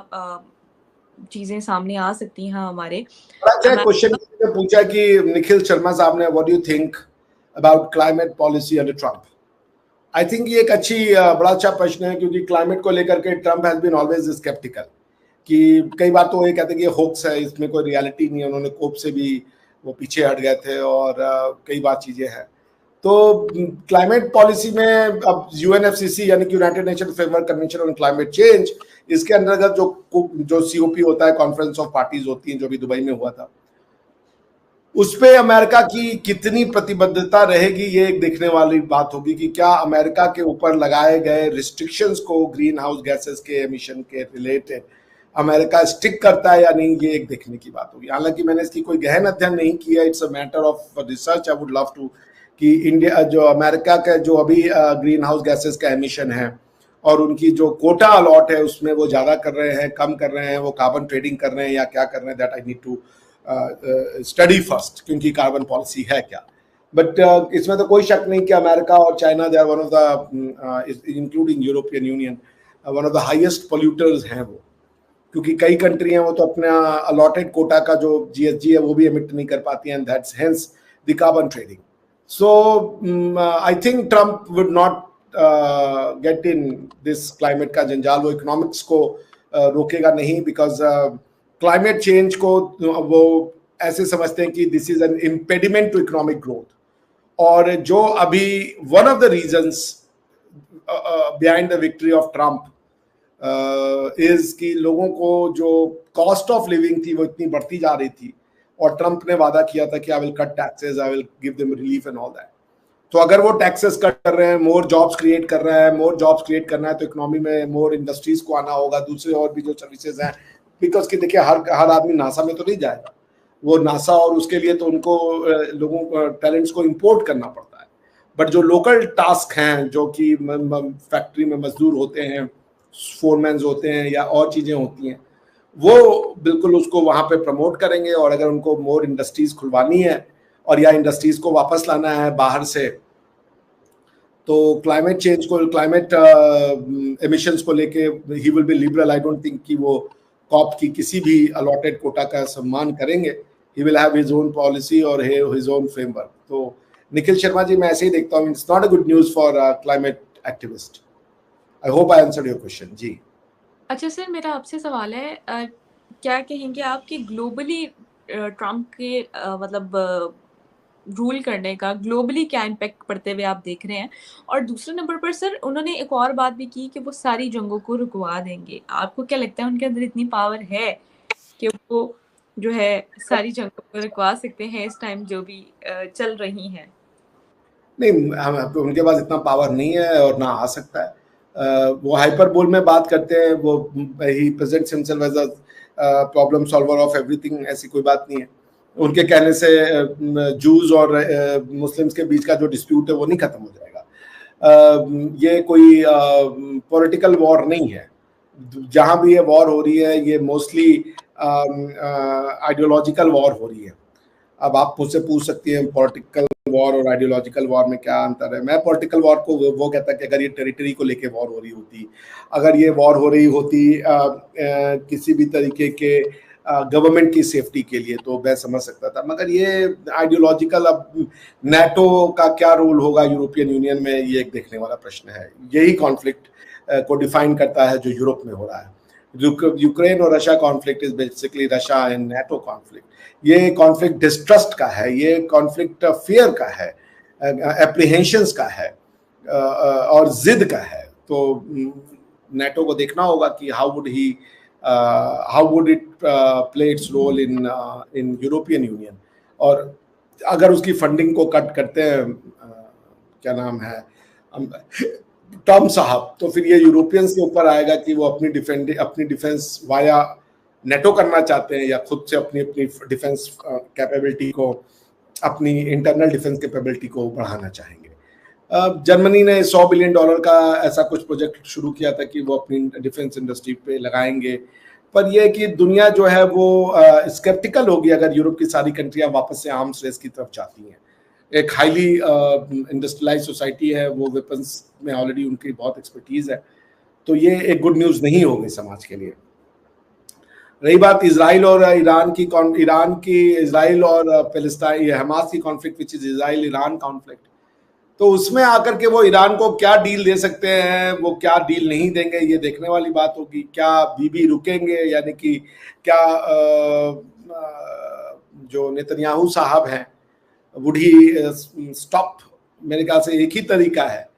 Speaker 1: चीजें सामने आ सकती हैं हमारे?
Speaker 2: अच्छा क्वेश्चन पूछा कि निखिल शर्मा साहब ने, what do you think about climate policy under Trump? I think ये एक बड़ा अच्छा प्रश्न है, क्योंकि क्लाइमेट को लेकर के Trump has been always sceptical, कि कई बार तो ये कहते हैं कि ये होक्स है, इसमें कोई रियलिटी नहीं है। उन्होंने कोप से भी वो पीछे हट गए थे, और कई बार चीजें हैं। तो क्लाइमेट पॉलिसी में अब यूएनएफसीसी यानी कि United nation framework convention on climate change, इसके अंतर्गत जो सीओपी होता है, कॉन्फ्रेंस ऑफ पार्टीज होती हैं, जो भी दुबई में हुआ था, उस पे अमेरिका की कितनी प्रतिबद्धता रहेगी, ये एक देखने वाली बात होगी कि क्या अमेरिका के ऊपर लगाए गए रिस्ट्रिक्शंस को ग्रीन हाउस गैसेस के एमिशन के रिलेटेड अमेरिका स्टिक करता है या नहीं, ये एक देखने की बात होगी। हालांकि मैंने इसकी कोई गहन अध्ययन नहीं किया, it's a matter of research, I would love to, कि इंडिया जो अमेरिका का जो अभी ग्रीन हाउस गैसेस का एमिशन है और उनकी जो कोटा अलॉट है उसमें वो ज्यादा कर रहे हैं, कम कर रहे हैं, वो कार्बन ट्रेडिंग कर रहे हैं या क्या कर रहे हैं, that I need to study first, क्योंकि कार्बन पॉलिसी है क्या। बट इसमें तो कोई शक नहीं कि अमेरिका और China, they are one of the, including European Union, one of the highest polluters हैं वो, क्योंकि कई कंट्री हैं वो तो अपना अलॉटेड कोटा का जो जीएसजी है वो भी एमिट नहीं कर पाती हैं, and that's hence the carbon trading. So I think Trump would not get in this climate का जंजाल, वो इकोनॉमिक्स को रोकेगा नहीं, बिकॉज क्लाइमेट चेंज को वो ऐसे समझते हैं कि this is an impediment to economic growth, और जो अभी one of the reasons behind the victory of Trump is कि लोगों को जो कॉस्ट ऑफ लिविंग थी वो इतनी बढ़ती जा रही थी, और ट्रम्प ने वादा किया था कि I will cut taxes, I will give them relief and all that. तो अगर वो टैक्सेस कट कर रहे हैं, मोर जॉब्स क्रिएट कर रहा है, मोर जॉब्स क्रिएट करना है, तो इकोनॉमी में मोर इंडस्ट्रीज को आना होगा, दूसरे और भी जो सर्विसेज हैं, बिकॉज कि देखिए हर आदमी नासा में तो नहीं जाएगा, वो नासा और उसके लिए तो उनको लोगों टैलेंट्स को इंपोर्ट करना पड़ता है। बट जो लोकल टास्क हैं, जो कि फैक्ट्री में मजदूर होते हैं, फोरमैन्स होते हैं या और चीजें होती हैं, वो बिल्कुल उसको वहां पे प्रमोट करेंगे। और अगर उनको मोर इंडस्ट्रीज खुलवानी है और या इंडस्ट्रीज को वापस लाना है बाहर से, तो क्लाइमेट चेंज को, क्लाइमेट एमिशंस को लेके he will be liberal. I don't think कि वो कॉप की किसी भी अलॉटेड कोटा का सम्मान करेंगे। He will have his own policy और हिज ओन फ्रेमवर्क। तो निखिल शर्मा जी, मैं ऐसे ही देखता हूँ, it's not a good news for climate activist. I hope I answered your question. जी।
Speaker 1: अच्छा सर, मेरा आपसे सवाल है, क्या कहेंगे आप कि ग्लोबली ट्रम्प के मतलब रूल करने का ग्लोबली क्या इम्पैक्ट पड़ते हुए आप देख रहे हैं? और दूसरे नंबर पर सर, उन्होंने एक और बात भी की कि वो सारी जंगों को रुकवा देंगे। आपको क्या लगता है उनके अंदर इतनी पावर है कि वो जो है सारी जंगों को रुकवा सकते हैं इस टाइम जो भी चल रही हैं?
Speaker 2: नहीं, उनके पास इतना पावर नहीं है और ना आ सकता है। वो हाइपरबोल में बात करते हैं, वो ही presents himself as a problem solver of everything, ऐसी कोई बात नहीं है। उनके कहने से जूज और मुस्लिम्स के बीच का जो डिस्प्यूट है वो नहीं खत्म हो जाएगा। ये कोई पॉलिटिकल वॉर नहीं है। जहां भी ये वॉर हो रही है, ये मोस्टली आइडियोलॉजिकल वॉर हो रही है। अब आप मुझसे पूछ सकती हैं पॉलिटिकल वॉर और आइडियोलॉजिकल वॉर में क्या अंतर है। मैं पॉलिटिकल वॉर को वो कहता कि अगर ये टेरिटरी को लेके वॉर हो रही होती, अगर ये वॉर हो रही होती किसी भी तरीके के गवर्नमेंट की सेफ्टी के लिए, तो मैं समझ सकता था। मगर ये आइडियोलॉजिकल, अब नेटो का क्या रोल होगा यूरोपियन यूनियन में, ये एक देखने वाला प्रश्न है। यही कॉन्फ्लिक्ट को डिफाइन करता है जो यूरोप में हो रहा है। यूक्रेन और Russia conflict is basically Russia and NATO conflict. ये कॉन्फ्लिक्ट डिस्ट्रस्ट का है, ये कॉन्फ्लिक्ट फियर का है, एप्रीहेंशंस का है और जिद का है। तो नेटो को देखना होगा कि how would it play its role in European Union. और अगर उसकी फंडिंग को कट करते हैं क्या नाम है ट्रम्प साहब, तो फिर ये यूरोपियंस के ऊपर आएगा कि वो अपनी डिफेंस वाया नेटो करना चाहते हैं या खुद से अपनी डिफेंस कैपेबिलिटी को, अपनी इंटरनल डिफेंस कैपेबिलिटी को बढ़ाना चाहेंगे। जर्मनी ने $100 बिलियन का ऐसा कुछ प्रोजेक्ट शुरू किया था कि वो अपनी डिफेंस इंडस्ट्री पे लगाएंगे, पर यह कि दुनिया जो है वो स्केप्टिकल होगी अगर यूरोप की सारी कंट्रियां वापस से आर्म्स रेस की तरफ जाती हैं। एक हाईली इंडस्ट्रियलाइज सोसाइटी है, वो वेपन्स में ऑलरेडी उनकी बहुत एक्सपर्टीज है, तो ये एक गुड न्यूज़ नहीं होगी समाज के लिए। रही बात इजराइल और इजराइल और फिलिस्तीन हमास की conflict, which is Israel Iran conflict, तो उसमें आकर के वो ईरान को क्या डील दे सकते हैं, वो क्या डील नहीं देंगे, ये देखने वाली बात होगी। क्या बीबी रुकेंगे, यानी कि क्या जो नेतन्याहू साहब हैं वुड ही स्टॉप। मेरे ख्याल से एक ही तरीका है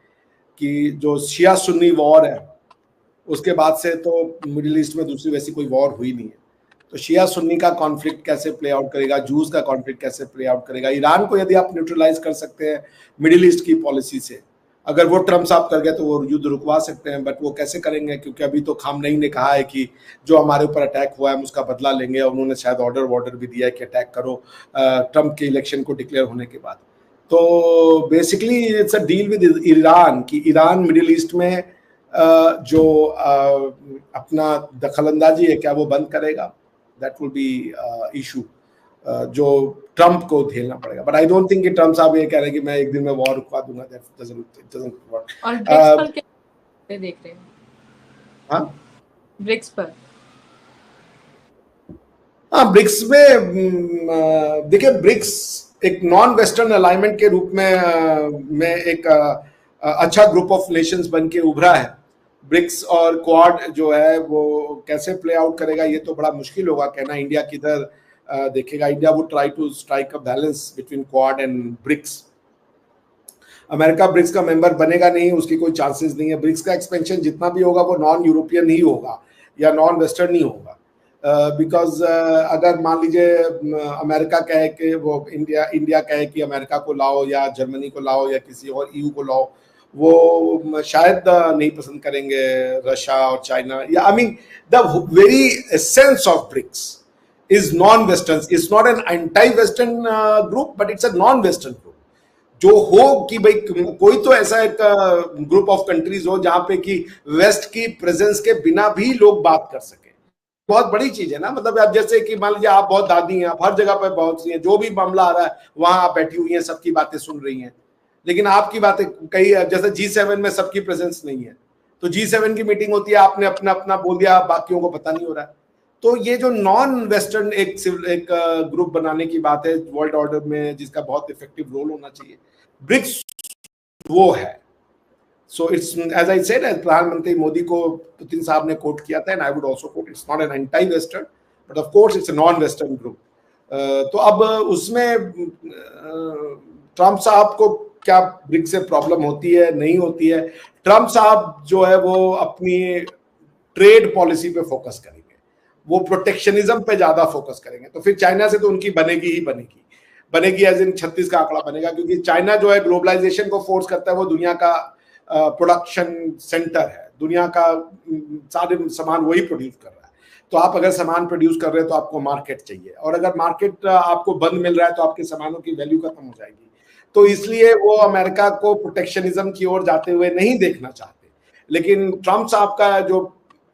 Speaker 2: कि जो शिया सुन्नी वॉर है उसके बाद से तो मिडिल ईस्ट में दूसरी वैसी कोई वॉर हुई नहीं है, तो शिया सुन्नी का कॉन्फ्लिक्ट कैसे प्ले आउट करेगा, जूस का कॉन्फ्लिक्ट कैसे प्ले आउट करेगा। ईरान को यदि आप न्यूट्रलाइज कर सकते हैं मिडिल ईस्ट की पॉलिसी से, अगर वो ट्रम्प साहब कर गए तो वो युद्ध रुकवा सकते हैं, बट वो कैसे करेंगे, क्योंकि अभी तो खामनेई ने कहा है कि जो हमारे ऊपर अटैक हुआ है हम उसका बदला लेंगे, और उन्होंने शायद ऑर्डर भी दिया है कि अटैक करो ट्रम्प के इलेक्शन को डिक्लेयर होने के बाद। तो basically it's a deal with Iran कि ईरान मिडिल ईस्ट में जो अपना दखलंदाजी है क्या वो बंद करेगा। दैट विल बी इशू जो ट्रम्प को झेलना पड़ेगा, बट आई डोंट थिंक कि ट्रम्प साहब ये कह रहे हैं कि मैं एक दिन में वॉर रुकवा दूंगा। That doesn't work.
Speaker 1: और ब्रिक्स पर क्या देख रहे हैं?
Speaker 2: हाँ,
Speaker 1: ब्रिक्स पर,
Speaker 2: हाँ, ब्रिक्स में देखिए, ब्रिक्स एक नॉन वेस्टर्न अलाइनमेंट के रूप में एक अच्छा ग्रुप ऑफ नेशंस बन के उभरा है। ब्रिक्स और क्वाड जो है वो कैसे प्ले आउट करेगा ये तो बड़ा मुश्किल होगा कहना। इंडिया किधर देखेगा। India would try to strike a balance between Quad and BRICS. America BRICS का मेंबर बनेगा नहीं, उसकी कोई चांसेस नहीं है। ब्रिक्स का एक्सपेंशन जितना भी होगा वो नॉन यूरोपियन ही होगा या नॉन वेस्टर्न ही होगा, बिकॉज अगर मान लीजिए अमेरिका कहे कि वो इंडिया कहे कि अमेरिका को लाओ या जर्मनी को लाओ या किसी और ईयू को लाओ, वो शायद नहीं पसंद करेंगे रशिया और चाइना। या I mean the very essence of BRICS is non western. It's not an anti western group, but it's a non western group जो हो कि भाई कोई तो ऐसा एक ग्रुप ऑफ कंट्रीज हो जहां पे कि वेस्ट की प्रेजेंस के बिना भी लोग बात कर सके। बहुत बड़ी चीज है ना। मतलब आप जैसे कि मान लीजिए आप बहुत दादी हैं, आप हर जगह पे बहुत सी हैं, जो भी मामला आ रहा है वहां आप बैठी हुई हैं, सबकी बातें सुन रही हैं, लेकिन आपकी बातें कई जैसे G7 में सबकी प्रेजेंस नहीं है, तो G7 की मीटिंग होती है, आपने अपना अपना बोल दिया, बाकियों को पता नहीं हो रहा है। तो ये जो नॉन वेस्टर्न एक ग्रुप बनाने की बात है वर्ल्ड ऑर्डर में, जिसका बहुत इफेक्टिव रोल होना चाहिए, ब्रिक्स वो है। So it's, as I said, as प्रधानमंत्री मोदी को पुतिन साहब ने कोट किया था, and I would also quote, it's not an anti-Western, but of course it's a non-Western group. तो अब उसमें ट्रम्प साहब को क्या ब्रिक्स से प्रॉब्लम होती है नहीं होती है। ट्रम्प साहब जो है वो अपनी ट्रेड पॉलिसी पे फोकस करेंगे, वो प्रोटेक्शनिज्म पे ज्यादा फोकस करेंगे। तो फिर चाइना से तो उनकी बनेगी एज इन 36 का आंकड़ा बनेगा, क्योंकि चाइना जो है ग्लोबलाइजेशन को फोर्स करता है, वो दुनिया का प्रोडक्शन सेंटर है, दुनिया का सारे सामान वही प्रोड्यूस कर रहा है। तो आप अगर सामान प्रोड्यूस कर रहे हैं तो आपको मार्केट चाहिए, और अगर मार्केट आपको बंद मिल रहा है तो आपके सामानों की वैल्यू खत्म हो जाएगी। तो इसलिए वो अमेरिका को प्रोटेक्शनिज्म की ओर जाते हुए नहीं देखना चाहते। लेकिन ट्रम्प साहब का जो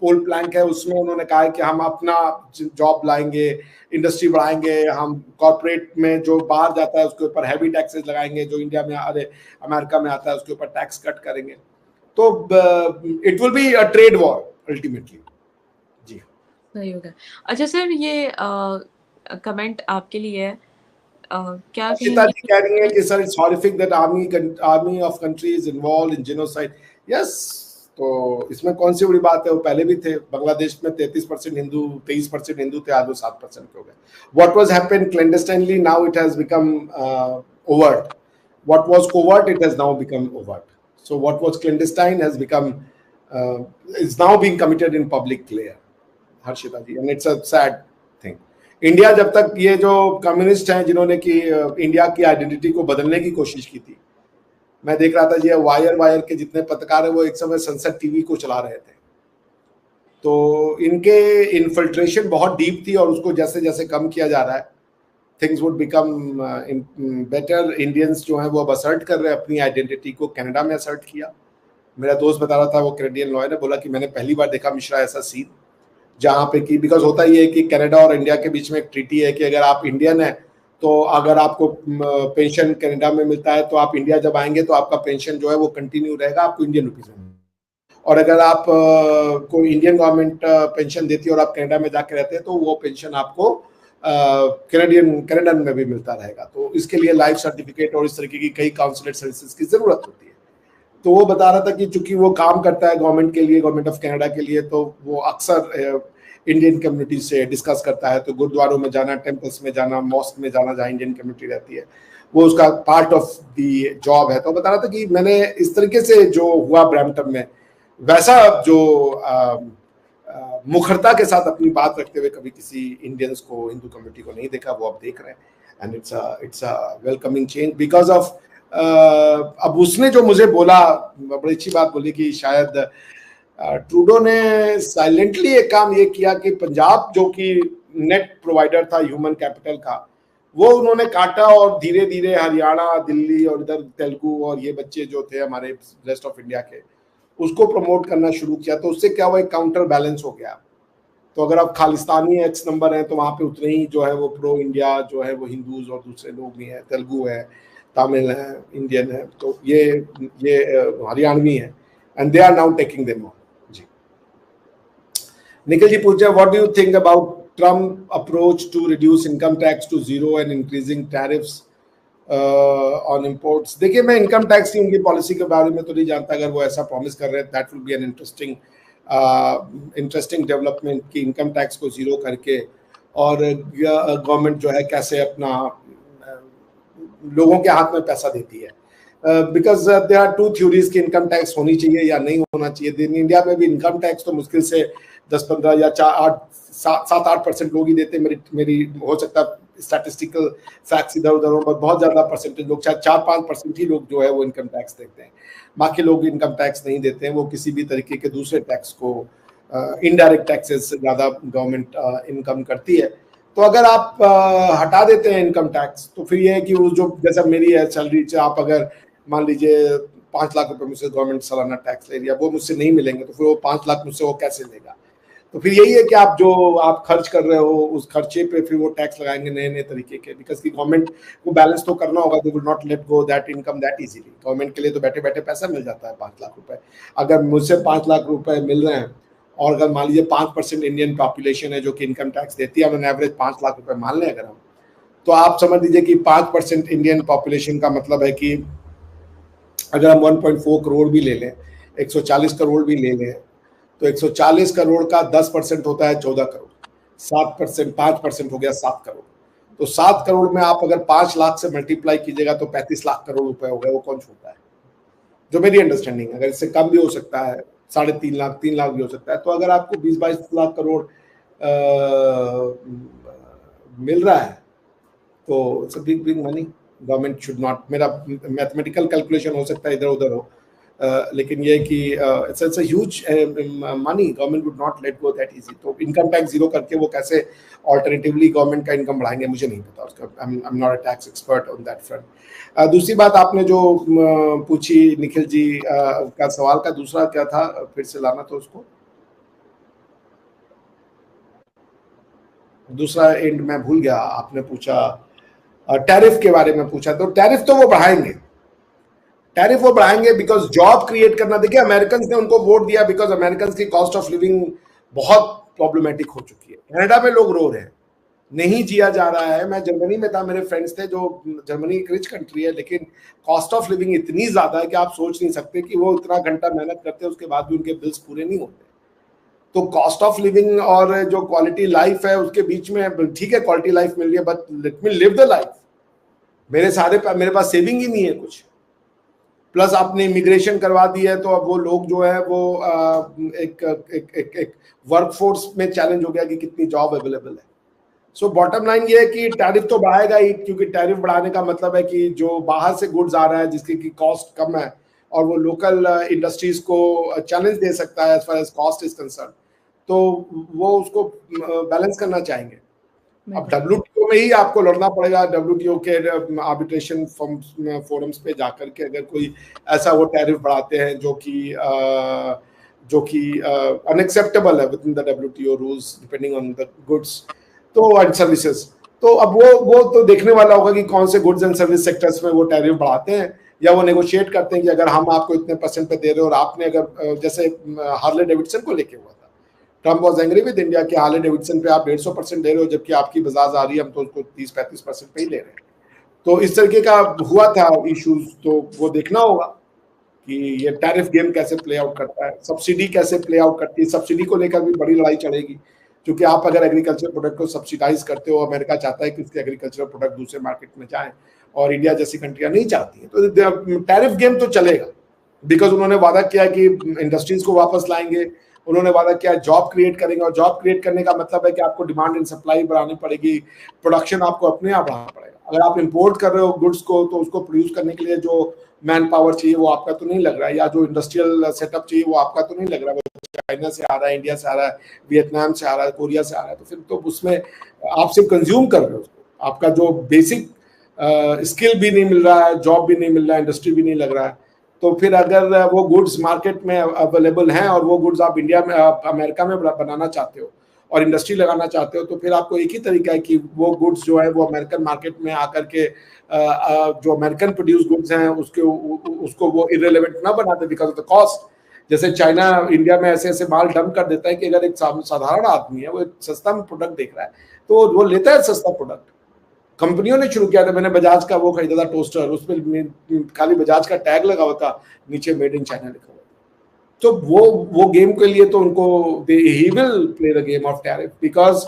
Speaker 2: पोल प्लैंक है उसमें उन्होंने कहा है कि हम अपना जॉब लाएंगे, इंडस्ट्री बढ़ाएंगे, हम कॉर्पोरेट में जो बाहर जाता है उसके ऊपर हैवी टैक्सेस लगाएंगे, जो इंडिया में अमेरिका में आता है उसके ऊपर टैक्स कट करेंगे। तो it will be a trade war ultimately. जी
Speaker 1: सही होगा। अच्छा सर, ये कमेंट आपके लिए है, क्या
Speaker 2: अक्षिता जी कह रही है कि sir it's horrific that army of country is involved in genocide. Yes, तो इसमें कौन सी बड़ी बात है, वो पहले भी थे। बांग्लादेश में 33% हिंदू, 23% हिंदू थे, आज वो 7% हो गए। What was happen clandestinely, now it has become overt. What was covert, it has now become overt. So what was clandestine has become is now being committed in public clear, Harshita ji, and it's a sad thing. India जब तक ये जो communist हैं जिन्होंने कि India की identity को बदलने की कोशिश की थी, मैं देख रहा था जी वायर के जितने पत्रकार है वो एक समय संसद टीवी को चला रहे थे, तो इनके इन्फिल्ट्रेशन बहुत डीप थी और उसको जैसे जैसे कम किया जा रहा है things would become better. Indians जो है वो अब असर्ट कर रहे हैं अपनी आइडेंटिटी को। कनाडा में असर्ट किया, मेरा दोस्त बता रहा था, वो कैनेडियन लॉयर है, बोला कि मैंने पहली बार देखा मिश्रा ऐसा सीन जहाँ पे कि बिकॉज होता ही है कि कनाडा और इंडिया के बीच में एक ट्रीटी है कि अगर आप इंडियन है तो अगर आपको पेंशन कनाडा में मिलता है तो आप इंडिया जब आएंगे तो आपका पेंशन जो है वो कंटिन्यू रहेगा, आपको इंडियन रुपीज में। और अगर आप को इंडियन गवर्नमेंट पेंशन देती है और आप कनाडा में जाके रहते हैं तो वो पेंशन आपको कैनेडियन में भी मिलता रहेगा। तो इसके लिए लाइफ सर्टिफिकेट और इस तरीके की कई काउंसलर सर्विसेज की जरूरत होती है। तो वो बता रहा था कि चूंकि वो काम करता है गवर्नमेंट के लिए, गवर्नमेंट ऑफ कनाडा के लिए, तो वो अक्सर इंडियन कम्युनिटी से डिस्कस करता है। तो गुरुद्वारों में जाना, टेम्पल्स में जाना, मॉस्क में जाना जहाँ इंडियन कम्युनिटी रहती है, वो उसका पार्ट ऑफ द जॉब है। तो बता रहा था कि मैंने इस तरीके से जो हुआ ब्रैम्पटन में, वैसा जो मुखरता के साथ अपनी बात रखते हुए कभी किसी इंडियंस को, हिंदू कम्युनिटी को नहीं देखा, वो अब देख रहे हैं। And it's a welcoming change because of अब उसने जो मुझे बोला, बड़ी अच्छी बात बोली कि शायद ट्रूडो ने साइलेंटली एक काम ये किया कि पंजाब जो कि नेट प्रोवाइडर था ह्यूमन कैपिटल का, वो उन्होंने काटा और धीरे धीरे हरियाणा, दिल्ली और इधर तेलुगु और ये बच्चे जो थे हमारे रेस्ट ऑफ इंडिया के, उसको प्रमोट करना शुरू किया। तो उससे क्या हुआ, एक काउंटर बैलेंस हो गया। तो अगर आप खालिस्तानी एक्स नंबर हैं तो वहां पे उतने ही जो है वो प्रो इंडिया जो है वो हिंदूज और दूसरे लोग भी हैं, तेलुगु है, तमिल है, इंडियन है, तो ये हरियाणवी है, and they are now taking them on. जी, निखिल जी पूछ रहे, what do you think about Trump approach to reduce income tax to zero and increasing tariffs on imports? देखिए, मैं इनकम टैक्स की उनकी पॉलिसी के बारे में तो नहीं जानता। अगर वो ऐसा प्रॉमिस कर रहे हैं, that will B an interesting development कि इनकम टैक्स को जीरो करके और गवर्नमेंट जो है कैसे अपना लोगों के हाथ में पैसा देती है। Because there are two theories कि इनकम टैक्स होनी चाहिए या नहीं होना चाहिए। इंडिया में भी इनकम टैक्स तो मुश्किल से 10-15 या 7-8% लोग ही देते। मेरी हो सकता है स्टैटिस्टिकल फैक्ट्स इधर उधर हो, बहुत ज्यादा परसेंटेज लोग, शायद 4-5% ही लोग जो है वो इनकम टैक्स देते हैं। बाकी लोग इनकम टैक्स नहीं देते हैं, वो किसी भी तरीके के दूसरे टैक्स को, इनडायरेक्ट टैक्सेस से ज्यादा गवर्नमेंट इनकम करती है। तो अगर आप हटा देते हैं इनकम टैक्स तो फिर ये है कि वो जो, जैसा मेरी है सैलरी से, आप अगर मान लीजिए 5 लाख रुपए मुझसे गवर्नमेंट सालाना टैक्स ले रही है, वो मुझसे नहीं मिलेंगे तो फिर वो 5 लाख मुझसे वो कैसे लेगा? तो फिर यही है कि आप जो आप खर्च कर रहे हो उस खर्चे पे फिर वो टैक्स लगाएंगे नए नए तरीके के, बिकॉज की गवर्नमेंट को बैलेंस तो करना होगा। They will not let go that income that easily. Government के लिए तो बैठे बैठे पैसा मिल जाता है 5 लाख रुपए। अगर मुझसे 5 लाख रुपए मिल रहे हैं और अगर मान लीजिए 5% इंडियन पॉपुलेशन है जो कि इनकम टैक्स देती है, ऑन एवरेज 5 लाख रुपए मान लें अगर हम, तो आप समझ लीजिए कि 5% इंडियन पॉपुलेशन का मतलब है कि अगर हम 1.4 करोड़ भी ले लें, 140 करोड़ भी ले लें, तो 140 करोड़ का 10% होता है 14 करोड़, 7%, 5% हो गया 7 करोड़। तो 7 करोड़ में आप अगर 5 लाख से मल्टीप्लाई कीजिएगा तो 35 लाख करोड़ रुपए हो गए। वो कौन छोड़ता है? जो मेरी अंडरस्टैंडिंग, अगर इससे कम भी हो सकता है, 3.5 लाख, 3 लाख भी हो सकता है। तो अगर आपको 20-22 लाख करोड़ मिल रहा है तो it's a big money. Government should not, मेरा मैथमेटिकल कैलकुलेशन हो सकता है इधर उधर हो, लेकिन ये कि it's a huge money, government would not let go that easy. तो इनकम टैक्स जीरो करके वो कैसे ऑल्टरनेटिवली गवर्नमेंट का इनकम बढ़ाएंगे, मुझे नहीं पता उसका। आई am not a tax expert on that front. दूसरी बात आपने जो पूछी निखिल जी का सवाल का दूसरा क्या था, फिर से लाना तो उसको, दूसरा एंड मैं भूल गया। आपने पूछा टैरिफ के बारे में पूछा, तो टैरिफ तो वो बढ़ाएंगे, टैरिफ वो बढ़ाएंगे बिकॉज जॉब क्रिएट करना। देखिए, अमेरिकन ने उनको वोट दिया बिकॉज अमेरिकन की कॉस्ट ऑफ लिविंग बहुत प्रॉब्लमेटिक हो चुकी है। कनाडा में लोग रो रहे हैं, नहीं जिया जा रहा है। मैं जर्मनी में था, मेरे फ्रेंड्स थे जो, जर्मनी एक रिच कंट्री है लेकिन कॉस्ट ऑफ लिविंग इतनी ज्यादा है कि आप सोच नहीं सकते कि वो इतना घंटा मेहनत करते हैं उसके बाद भी उनके बिल्स पूरे नहीं होते। तो कॉस्ट ऑफ लिविंग और जो क्वालिटी लाइफ है उसके बीच में, ठीक है क्वालिटी लाइफ मिल रही है, but let me live the life. मेरे पास सेविंग ही नहीं है कुछ। प्लस आपने इमिग्रेशन करवा दी है, तो अब वो लोग जो है वो एक वर्कफोर्स में चैलेंज हो गया कि कितनी जॉब अवेलेबल है। सो बॉटम लाइन ये है कि टैरिफ तो बढ़ाएगा ही, क्योंकि टैरिफ बढ़ाने का मतलब है कि जो बाहर से गुड्स आ रहा है जिसकी की कॉस्ट कम है और वो लोकल इंडस्ट्रीज को चैलेंज दे सकता है as far as cost is concern, तो वो उसको बैलेंस करना चाहेंगे। अब WTO में ही आपको लड़ना पड़ेगा, WTO के आर्बिट्रेशन फोरम्स पे जाकर के अगर कोई ऐसा वो टैरिफ बढ़ाते हैं जो कि अनएक्सेप्टेबल है with in the WTO rules depending on the goods तो एंड सर्विसेज। तो अब वो तो देखने वाला होगा कि कौन से गुड्स एंड सर्विस सेक्टर्स में वो टैरिफ बढ़ाते हैं या वो नेगोशिएट करते हैं कि अगर हम आपको इतने % पे दे रहे हो और आपने अगर जैसे हार्ले डेविडसन को लेके हुआ था, Trump was angry with India कि हार्ले डेविडसन पे आप 150% दे रहे हो जबकि आपकी बजाज आ रही है, हम तो उसको 30-35% पे ही ले रहे हैं। तो इस तरीके का हुआ था इश्यूज, तो वो देखना होगा कि ये टैरिफ गेम कैसे प्ले आउट करता है, सब्सिडी कैसे प्ले आउट करती है। सब्सिडी को लेकर भी बड़ी लड़ाई चलेगी, क्योंकि आप अगर एग्रीकल्चर प्रोडक्ट को सब्सिडाइज करते हो, अमेरिका चाहता है कि उसके एग्रीकल्चर प्रोडक्ट दूसरे मार्केट में जाएं और इंडिया जैसी कंट्रियां नहीं चाहती हैं, तो टैरिफ गेम तो चलेगा। बिकॉज उन्होंने वादा किया कि इंडस्ट्रीज को वापस लाएंगे, उन्होंने वादा किया जॉब क्रिएट करेंगे, और जॉब क्रिएट करने का मतलब है कि आपको डिमांड एंड सप्लाई बढ़ानी पड़ेगी, प्रोडक्शन आपको अपने आप बढ़ाना पड़ेगा। अगर आप इंपोर्ट कर रहे हो गुड्स को, तो उसको प्रोड्यूस करने के लिए जो मैन पावर चाहिए वो आपका तो नहीं लग रहा है, या जो इंडस्ट्रियल सेटअप चाहिए वो आपका तो नहीं लग रहा है, चाइना से आ रहा है, इंडिया से आ रहा है, वियतनाम से आ रहा है, कोरिया से आ रहा है। तो फिर तो उसमें आप सिर्फ कंज्यूम कर रहे हो, आपका जो बेसिक स्किल भी नहीं मिल रहा है, जॉब भी नहीं मिल रहा है, इंडस्ट्री भी नहीं लग रहा है। तो फिर अगर वो गुड्स मार्केट में अवेलेबल हैं और वो गुड्स आप इंडिया में अमेरिका में बनाना चाहते हो और इंडस्ट्री लगाना चाहते हो, तो फिर आपको एक ही तरीका है कि वो गुड्स जो है वो अमेरिकन मार्केट में आकर के जो अमेरिकन प्रोड्यूस गुड्स हैं उसको वो इररिलेवेंट ना बनाते बिकॉज ऑफ द कॉस्ट। जैसे चाइना इंडिया में ऐसे ऐसे माल डंप कर देता है कि अगर एक साधारण आदमी है वो एक सस्ता प्रोडक्ट देख रहा है तो वो लेता है सस्ता प्रोडक्ट। कंपनियों ने शुरू किया था, मैंने बजाज का वो खरीदा था टोस्टर, उसमें खाली बजाज का टैग लगा हुआ था, नीचे मेड इन चाइना लिखा हुआ। तो वो गेम के लिए तो उनको he will play the game of tariff, because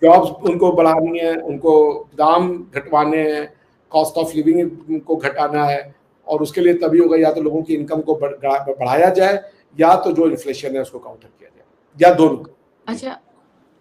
Speaker 2: jobs उनको बढ़ानी है, उनको दाम घटवाने हैं, कॉस्ट ऑफ लिविंग को घटाना है, और उसके लिए तभी होगा या तो लोगों की इनकम को बढ़ाया जाए या तो जो इन्फ्लेशन है उसको काउंटर किया जाए, या दोनों।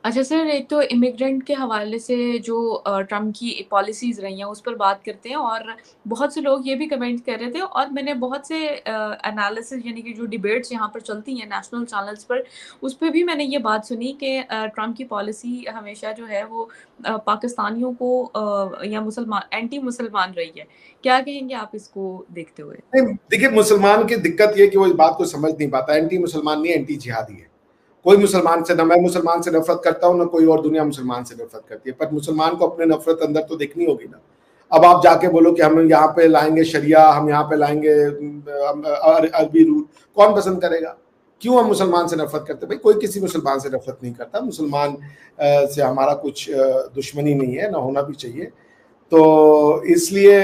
Speaker 1: अच्छा सर, एक तो इमिग्रेंट के हवाले से जो ट्रम्प की पॉलिसीज़ रही हैं उस पर बात करते हैं, और बहुत से लोग ये भी कमेंट कर रहे थे, और मैंने बहुत से एनालिसिस यानी कि जो डिबेट्स यहाँ पर चलती हैं नेशनल चैनल्स पर, उस पर भी मैंने ये बात सुनी कि ट्रम्प की पॉलिसी हमेशा जो है वो पाकिस्तानियों को या मुसलमान एंटी मुसलमान रही है। क्या कहेंगे आप इसको देखते हुए?
Speaker 2: देखिए, मुसलमान की दिक्कत ये कि वो इस बात को समझ नहीं पाता। एंटी मुसलमान नहीं, एंटी जिहादी है। कोई मुसलमान से, ना मैं मुसलमान से नफरत करता हूँ ना कोई और दुनिया मुसलमान से नफरत करती है, पर मुसलमान को अपने नफरत अंदर तो देखनी होगी ना। अब आप जाके बोलो कि हम यहाँ पे लाएंगे शरिया, हम यहाँ पे लाएंगे अरबी रूल, कौन पसंद करेगा? क्यों हम मुसलमान से नफरत करते? भाई कोई किसी मुसलमान से नफरत नहीं करता, मुसलमान से हमारा कुछ दुश्मनी नहीं है, ना होना भी चाहिए। तो इसलिए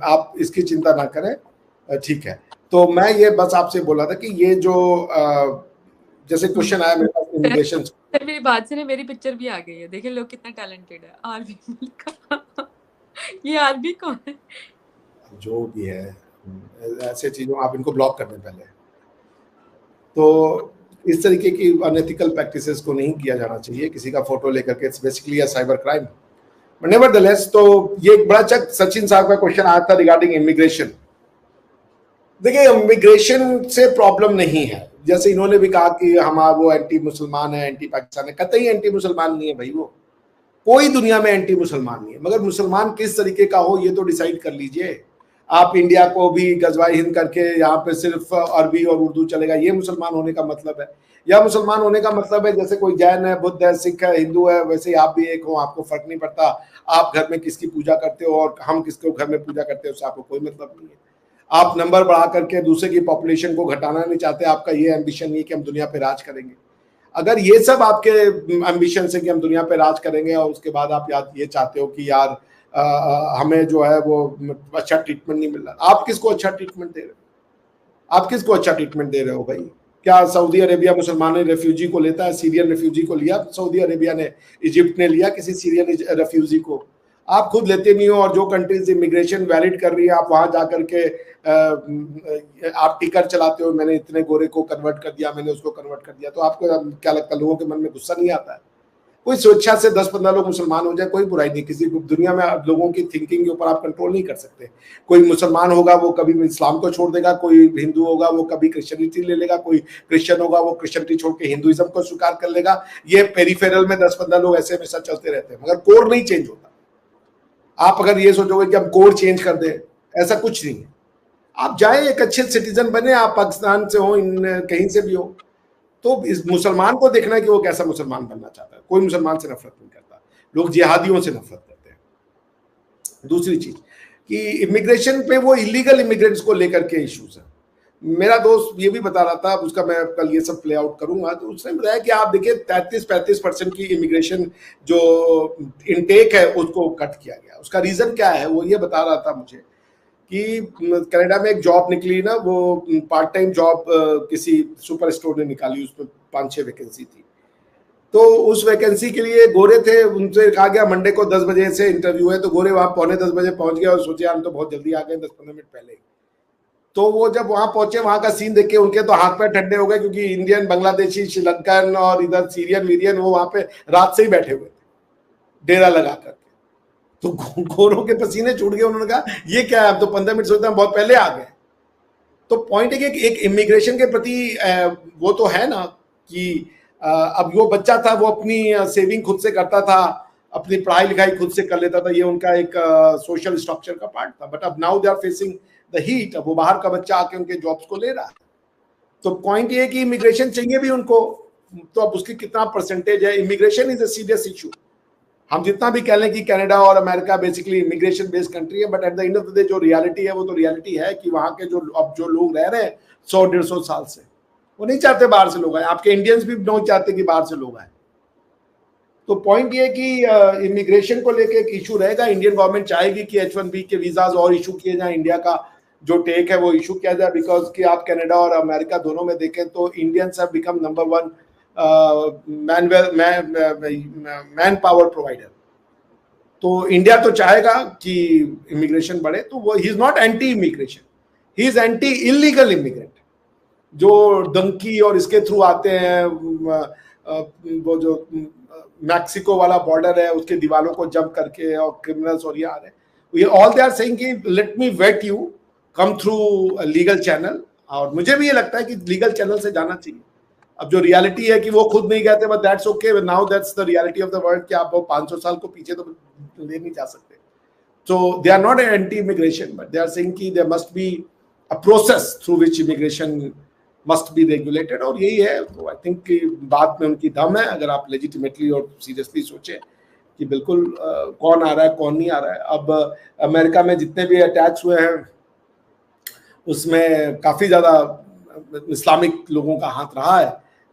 Speaker 2: आप इसकी चिंता ना करें, ठीक है। तो मैं ये बस आपसे बोला था कि ये जो जैसे क्वेश्चन आया मेरे पास इमिग्रेशन,
Speaker 1: मेरी बात से मेरी पिक्चर भी आ गई है, देखिए लोग कितना टैलेंटेड है। आरबी मलिका ये आरबी कौन है?
Speaker 2: जो भी है, ऐसे चीजों आप इनको ब्लॉक कर दें पहले। तो इस तरीके की अनएथिकल प्रैक्टिसेस को नहीं किया जाना चाहिए, किसी का फोटो लेकर के। It's basically a cyber crime. But nevertheless, तो ये एक बड़ा चक सचिन साहब का क्वेश्चन आया था रिगार्डिंग इमिग्रेशन। देखिए, इमिग्रेशन से प्रॉब्लम नहीं है, जैसे इन्होंने भी कहा कि हम वो एंटी मुसलमान है, एंटी पाकिस्तान है। कतई एंटी मुसलमान नहीं है भाई, वो कोई दुनिया में एंटी मुसलमान नहीं है, मगर मुसलमान किस तरीके का हो ये तो डिसाइड कर लीजिए। आप इंडिया को भी गजवाई हिंद करके यहाँ पे सिर्फ अरबी और उर्दू चलेगा, ये मुसलमान होने का मतलब है? या मुसलमान होने का मतलब है जैसे कोई जैन है, बुद्ध है, सिख है, हिंदू है, वैसे ही आप भी एक हो, आपको फर्क नहीं पड़ता, आप घर में किसकी पूजा करते हो और हम किसको घर में पूजा करते हो, उससे आपको कोई मतलब नहीं है। आप नंबर बढ़ा करके दूसरे की पॉपुलेशन को घटाना नहीं चाहते, आपका ये एम्बिशन नहीं कि हम दुनिया पे राज करेंगे। अगर ये सब आपके एम्बिशन से कि हम दुनिया पे राज करेंगे और उसके बाद आप याद ये चाहते हो कि यार हमें जो है वो अच्छा ट्रीटमेंट नहीं मिल रहा, आप किसको अच्छा ट्रीटमेंट दे रहे हो? आप किसको अच्छा ट्रीटमेंट दे रहे हो भाई? क्या सऊदी अरेबिया मुसलमान रेफ्यूजी को लेता है? सीरियन रेफ्यूजी को लिया सऊदी अरेबिया ने, इजिप्ट ने लिया किसी सीरियन रेफ्यूजी को? आप खुद लेते नहीं हो, और जो कंट्रीज इमिग्रेशन वैलिड कर रही है आप वहां जाकर के आप टिकर चलाते हो, मैंने इतने गोरे को कन्वर्ट कर दिया, मैंने उसको कन्वर्ट कर दिया। तो आपको क्या लगता है, लोगों के मन में गुस्सा नहीं आता है? कोई स्वेच्छा से 10-15 लोग मुसलमान हो जाए, कोई बुराई नहीं। किसी दुनिया में लोगों की थिंकिंग के ऊपर आप कंट्रोल नहीं कर सकते। कोई मुसलमान होगा वो कभी इस्लाम को छोड़ देगा, कोई हिंदू होगा वो कभी क्रिश्चियनिटी ले लेगा, कोई क्रिश्चियन होगा वो क्रिश्चियनिटी छोड़ के हिंदुइज्म को स्वीकार कर लेगा। ये पेरिफेरल में 10-15 लोग ऐसे हमेशा चलते रहते हैं, मगर कोर नहीं चेंज होता। आप अगर ये सोचोगे कि हम कोड चेंज कर दे, ऐसा कुछ नहीं है। आप जाए, एक अच्छे सिटीजन बने, आप पाकिस्तान से हो, कहीं से भी हो, तो इस मुसलमान को देखना है कि वो कैसा मुसलमान बनना चाहता है। कोई मुसलमान से नफरत नहीं करता, लोग जिहादियों से नफरत करते हैं। दूसरी चीज कि इमिग्रेशन पे वो इलीगल इमिग्रेंट्स को लेकर के इश्यूज है। मेरा दोस्त ये भी बता रहा था, उसका मैं कल ये सब प्ले आउट करूंगा, तो उसने बताया कि आप देखिए 33-35% की इमिग्रेशन जो इनटेक है उसको कट किया गया। उसका रीजन क्या है, वो ये बता रहा था मुझे कि कनाडा में एक जॉब निकली ना, वो पार्ट टाइम जॉब किसी सुपर स्टोर ने निकाली, उसमें 5-6 वैकेंसी थी। तो उस वैकेंसी के लिए गोरे थे, उनसे कहा गया मंडे को 10 बजे से इंटरव्यू है। तो गोरे वहां 9:45 बजे पहुंच गए और सोचे हम तो बहुत जल्दी आ गए, 10-15 मिनट पहले। तो वो जब वहां पहुंचे, वहां का सीन देख के उनके तो हाथ पैर ठंडे हो गए, क्योंकि इंडियन, बांग्लादेशी, श्रीलंकन और इधर सीरियन वीरियन वो वहां पे रात से ही बैठे हुए थे डेरा लगा करके। तो गोरों के पसीने छूट गए। उन्होंने कहा ये क्या है, अब तो 15 मिनट सोचते हैं बहुत पहले आ गए। तो पॉइंट है कि एक इमिग्रेशन के प्रति वो तो है ना कि अब वो बच्चा था, वो अपनी सेविंग खुद से करता था, अपनी पढ़ाई लिखाई खुद से कर लेता था, ये उनका एक सोशल स्ट्रक्चर का पार्ट था। बट अब now they are facing the heat, अब वो बाहर का बच्चा आके उनके जॉब्स को ले रहा है। तो पॉइंट ये है कि इमिग्रेशन चाहिए भी उनको, तो अब उसकी कितना परसेंटेज है। Immigration is a serious issue. हम जितना भी कह लें कि कनाडा और America basically immigration based country है, but at the end of the day जो रियलिटी है वो तो रियलिटी है कि वहां के जो लोग रह रहे हैं 100-150 साल से, वो नहीं चाहते बाहर से लोग आए। आपके इंडियंस भी नहीं चाहते कि बाहर से लोग आए। तो पॉइंट ये कि इमिग्रेशन को लेके एक इशू रहेगा। इंडियन गवर्नमेंट चाहेगी कि H1B के वीजाज और इशू किए जाए, इंडिया का जो टेक है वो इशू किया जाए। बिकॉज कि आप कनाडा और अमेरिका दोनों में देखें तो Indians have become number 1 man power provider. तो इंडिया तो चाहेगा कि इमिग्रेशन बढ़े, तो वो he is not anti immigration, he is anti illegal immigrant जो डंकी और इसके थ्रू आते हैं। वो जो मैक्सिको वाला बॉर्डर है उसके दीवारों को जंप करके, और क्रिमिनल्स और ये आ रहे हैं, ये ऑल दे आर सेइंग कि let me wait you, come through legal channel. और मुझे भी ये लगता है कि लीगल चैनल से जाना चाहिए। अब जो रियलिटी है कि वो खुद नहीं कहते, but that's okay, now that's the reality of the world कि आप वो 500 साल को पीछे तो ले नहीं जा सकते। So they are not anti immigration, but they are saying कि there must be a process through which immigration must be regulated. और यही है। तो आई थिंक कि बात में उनकी दम है, अगर आप लेजिटिमेटली और सीरियसली सोचें कि बिल्कुल कौन आ रहा है कौन नहीं आ रहा है। अब अमेरिका में जितने भी अटैक्स हुए हैं उसमें काफी ज्यादा इस्लामिक लोगों का हाथ रहा है।